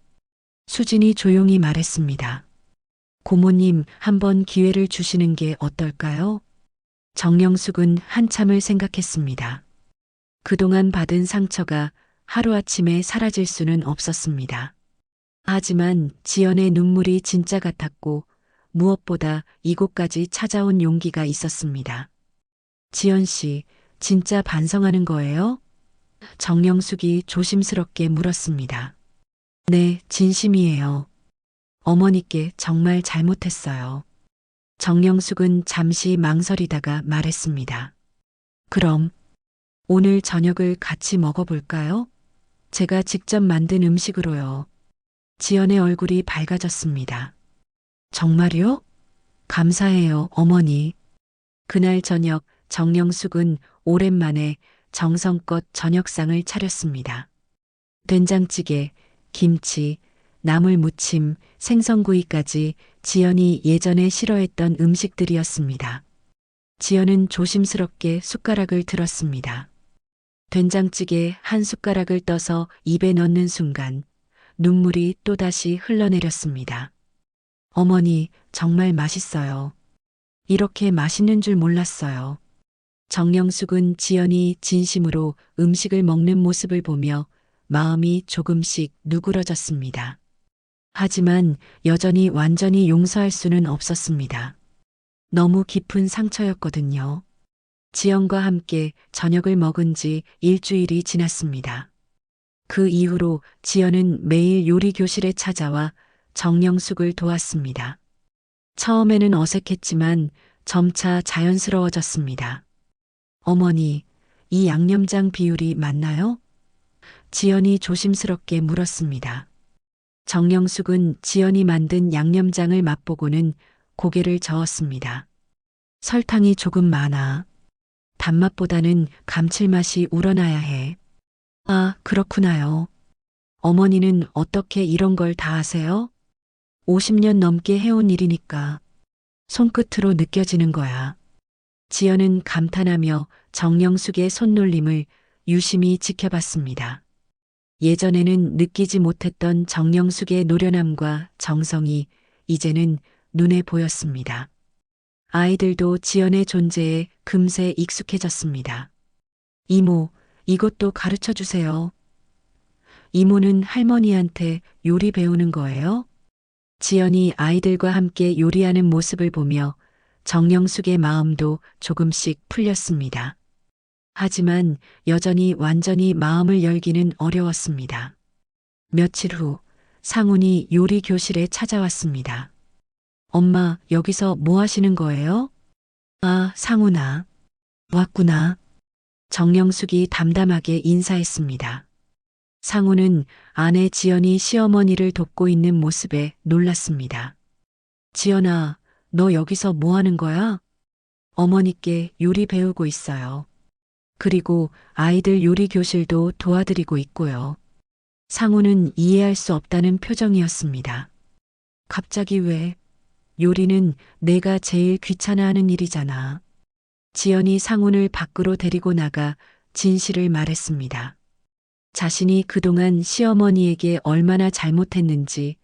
수진이 조용히 말했습니다. 고모님, 한번 기회를 주시는 게 어떨까요? 정영숙은 한참을 생각했습니다. 그동안 받은 상처가 하루아침에 사라질 수는 없었습니다. 하지만 지연의 눈물이 진짜 같았고 무엇보다 이곳까지 찾아온 용기가 있었습니다. 지연 씨, 진짜 반성하는 거예요? 정영숙이 조심스럽게 물었습니다. 네, 진심이에요. 어머니께 정말 잘못했어요. 정영숙은 잠시 망설이다가 말했습니다. 그럼 오늘 저녁을 같이 먹어볼까요? 제가 직접 만든 음식으로요. 지연의 얼굴이 밝아졌습니다. 정말요? 감사해요, 어머니. 그날 저녁 정영숙은 오랜만에 정성껏 저녁상을 차렸습니다. 된장찌개, 김치, 나물 무침, 생선구이까지 지연이 예전에 싫어했던 음식들이었습니다. 지연은 조심스럽게 숟가락을 들었습니다. 된장찌개 한 숟가락을 떠서 입에 넣는 순간 눈물이 또다시 흘러내렸습니다. 어머니, 정말 맛있어요. 이렇게 맛있는 줄 몰랐어요. 정영숙은 지연이 진심으로 음식을 먹는 모습을 보며 마음이 조금씩 누그러졌습니다. 하지만 여전히 완전히 용서할 수는 없었습니다. 너무 깊은 상처였거든요. 지연과 함께 저녁을 먹은 지 일주일이 지났습니다. 그 이후로 지연은 매일 요리 교실에 찾아와 정영숙을 도왔습니다. 처음에는 어색했지만 점차 자연스러워졌습니다. 어머니, 이 양념장 비율이 맞나요? 지연이 조심스럽게 물었습니다. 정영숙은 지연이 만든 양념장을 맛보고는 고개를 저었습니다. 설탕이 조금 많아. 단맛보다는 감칠맛이 우러나야 해. 아, 그렇구나요. 어머니는 어떻게 이런 걸 다 아세요? 50년 넘게 해온 일이니까 손끝으로 느껴지는 거야. 지연은 감탄하며 정영숙의 손놀림을 유심히 지켜봤습니다. 예전에는 느끼지 못했던 정영숙의 노련함과 정성이 이제는 눈에 보였습니다. 아이들도 지연의 존재에 금세 익숙해졌습니다. 이모, 이것도 가르쳐 주세요. 이모는 할머니한테 요리 배우는 거예요? 지연이 아이들과 함께 요리하는 모습을 보며 정영숙의 마음도 조금씩 풀렸습니다. 하지만 여전히 완전히 마음을 열기는 어려웠습니다. 며칠 후 상훈이 요리 교실에 찾아왔습니다. 엄마, 여기서 뭐 하시는 거예요? 아, 상훈아. 왔구나. 정영숙이 담담하게 인사했습니다. 상훈은 아내 지연이 시어머니를 돕고 있는 모습에 놀랐습니다. 지연아, 너 여기서 뭐 하는 거야? 어머니께 요리 배우고 있어요. 그리고 아이들 요리 교실도 도와드리고 있고요. 상훈은 이해할 수 없다는 표정이었습니다. 갑자기 왜? 요리는 내가 제일 귀찮아하는 일이잖아. 지연이 상훈을 밖으로 데리고 나가 진실을 말했습니다. 자신이 그동안 시어머니에게 얼마나 잘못했는지,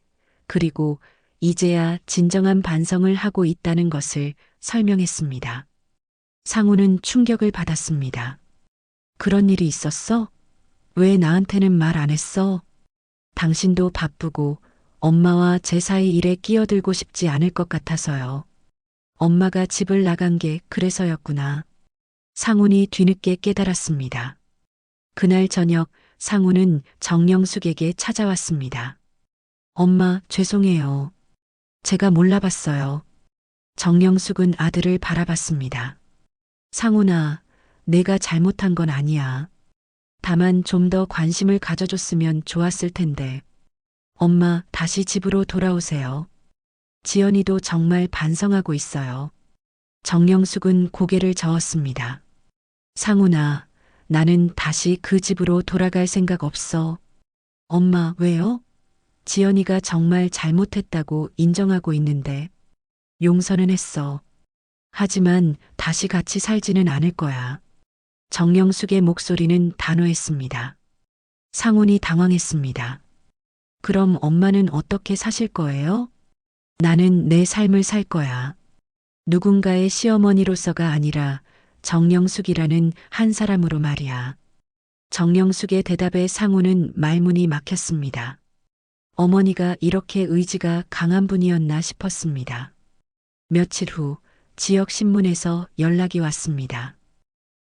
그리고 이제야 진정한 반성을 하고 있다는 것을 설명했습니다. 상훈은 충격을 받았습니다. 그런 일이 있었어? 왜 나한테는 말 안 했어? 당신도 바쁘고 엄마와 제 사이 일에 끼어들고 싶지 않을 것 같아서요. 엄마가 집을 나간 게 그래서였구나. 상훈이 뒤늦게 깨달았습니다. 그날 저녁 상훈은 정영숙에게 찾아왔습니다. 엄마, 죄송해요. 제가 몰라봤어요. 정영숙은 아들을 바라봤습니다. 상훈아, 내가 잘못한 건 아니야. 다만 좀 더 관심을 가져줬으면 좋았을 텐데. 엄마, 다시 집으로 돌아오세요. 지연이도 정말 반성하고 있어요. 정영숙은 고개를 저었습니다. 상훈아, 나는 다시 그 집으로 돌아갈 생각 없어. 엄마, 왜요? 지연이가 정말 잘못했다고 인정하고 있는데. 용서는 했어. 하지만 다시 같이 살지는 않을 거야. 정영숙의 목소리는 단호했습니다. 상훈이 당황했습니다. 그럼 엄마는 어떻게 사실 거예요? 나는 내 삶을 살 거야. 누군가의 시어머니로서가 아니라 정영숙이라는 한 사람으로 말이야. 정영숙의 대답에 상훈은 말문이 막혔습니다. 어머니가 이렇게 의지가 강한 분이었나 싶었습니다. 며칠 후 지역 신문에서 연락이 왔습니다.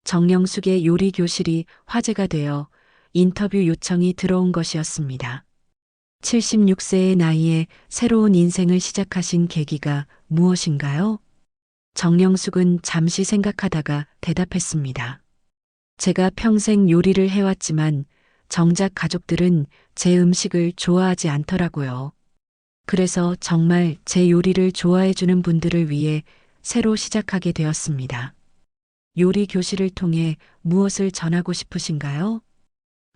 정영숙의 요리 교실이 화제가 되어 인터뷰 요청이 들어온 것이었습니다. 76세의 나이에 새로운 인생을 시작하신 계기가 무엇인가요? 정영숙은 잠시 생각하다가 대답했습니다. 제가 평생 요리를 해왔지만 정작 가족들은 제 음식을 좋아하지 않더라고요. 그래서 정말 제 요리를 좋아해주는 분들을 위해 새로 시작하게 되었습니다. 요리 교실을 통해 무엇을 전하고 싶으신가요?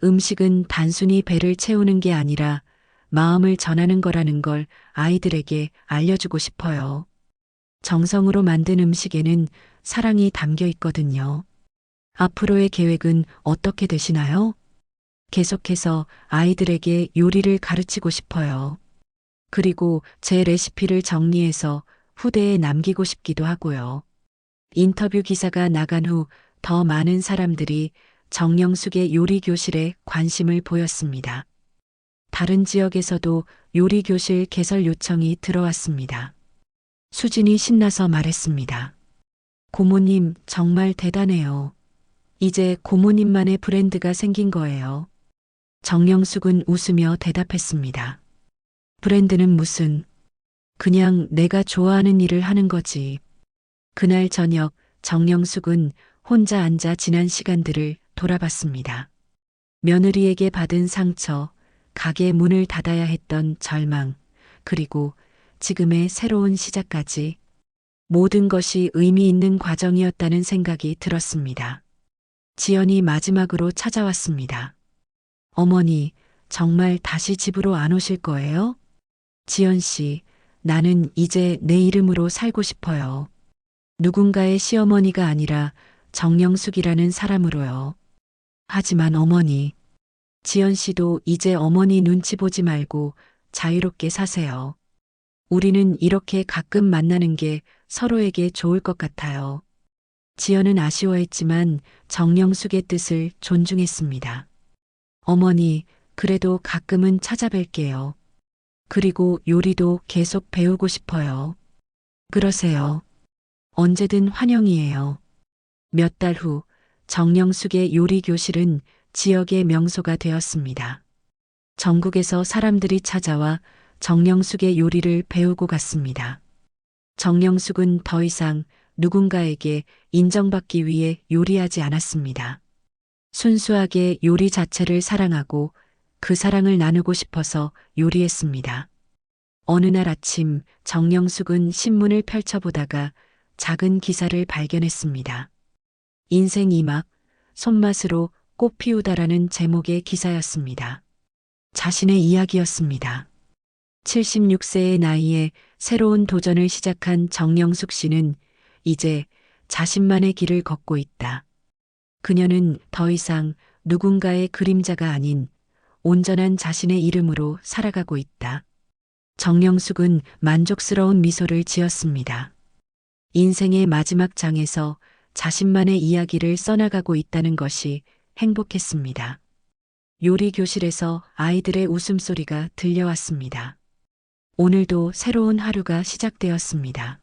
음식은 단순히 배를 채우는 게 아니라 마음을 전하는 거라는 걸 아이들에게 알려주고 싶어요. 정성으로 만든 음식에는 사랑이 담겨 있거든요. 앞으로의 계획은 어떻게 되시나요? 계속해서 아이들에게 요리를 가르치고 싶어요. 그리고 제 레시피를 정리해서 후대에 남기고 싶기도 하고요. 인터뷰 기사가 나간 후 더 많은 사람들이 정영숙의 요리 교실에 관심을 보였습니다. 다른 지역에서도 요리 교실 개설 요청이 들어왔습니다. 수진이 신나서 말했습니다. 고모님, 정말 대단해요. 이제 고모님만의 브랜드가 생긴 거예요. 정영숙은 웃으며 대답했습니다. 브랜드는 무슨, 그냥 내가 좋아하는 일을 하는 거지. 그날 저녁 정영숙은 혼자 앉아 지난 시간들을 돌아봤습니다. 며느리에게 받은 상처, 가게 문을 닫아야 했던 절망, 그리고 지금의 새로운 시작까지 모든 것이 의미 있는 과정이었다는 생각이 들었습니다. 지연이 마지막으로 찾아왔습니다. 어머니, 정말 다시 집으로 안 오실 거예요? 지연 씨, 나는 이제 내 이름으로 살고 싶어요. 누군가의 시어머니가 아니라 정영숙이라는 사람으로요. 하지만 어머니, 지연 씨도 이제 어머니 눈치 보지 말고 자유롭게 사세요. 우리는 이렇게 가끔 만나는 게 서로에게 좋을 것 같아요. 지연은 아쉬워했지만 정영숙의 뜻을 존중했습니다. 어머니, 그래도 가끔은 찾아뵐게요. 그리고 요리도 계속 배우고 싶어요. 그러세요. 언제든 환영이에요. 몇 달 후 정영숙의 요리 교실은 지역의 명소가 되었습니다. 전국에서 사람들이 찾아와 정영숙의 요리를 배우고 갔습니다. 정영숙은 더 이상 누군가에게 인정받기 위해 요리하지 않았습니다. 순수하게 요리 자체를 사랑하고 그 사랑을 나누고 싶어서 요리했습니다. 어느 날 아침 정영숙은 신문을 펼쳐보다가 작은 기사를 발견했습니다. 인생 2막, 손맛으로 꽃 피우다라는 제목의 기사였습니다. 자신의 이야기였습니다. 76세의 나이에 새로운 도전을 시작한 정영숙 씨는 이제 자신만의 길을 걷고 있다. 그녀는 더 이상 누군가의 그림자가 아닌 온전한 자신의 이름으로 살아가고 있다. 정영숙은 만족스러운 미소를 지었습니다. 인생의 마지막 장에서 자신만의 이야기를 써나가고 있다는 것이 행복했습니다. 요리 교실에서 아이들의 웃음소리가 들려왔습니다. 오늘도 새로운 하루가 시작되었습니다.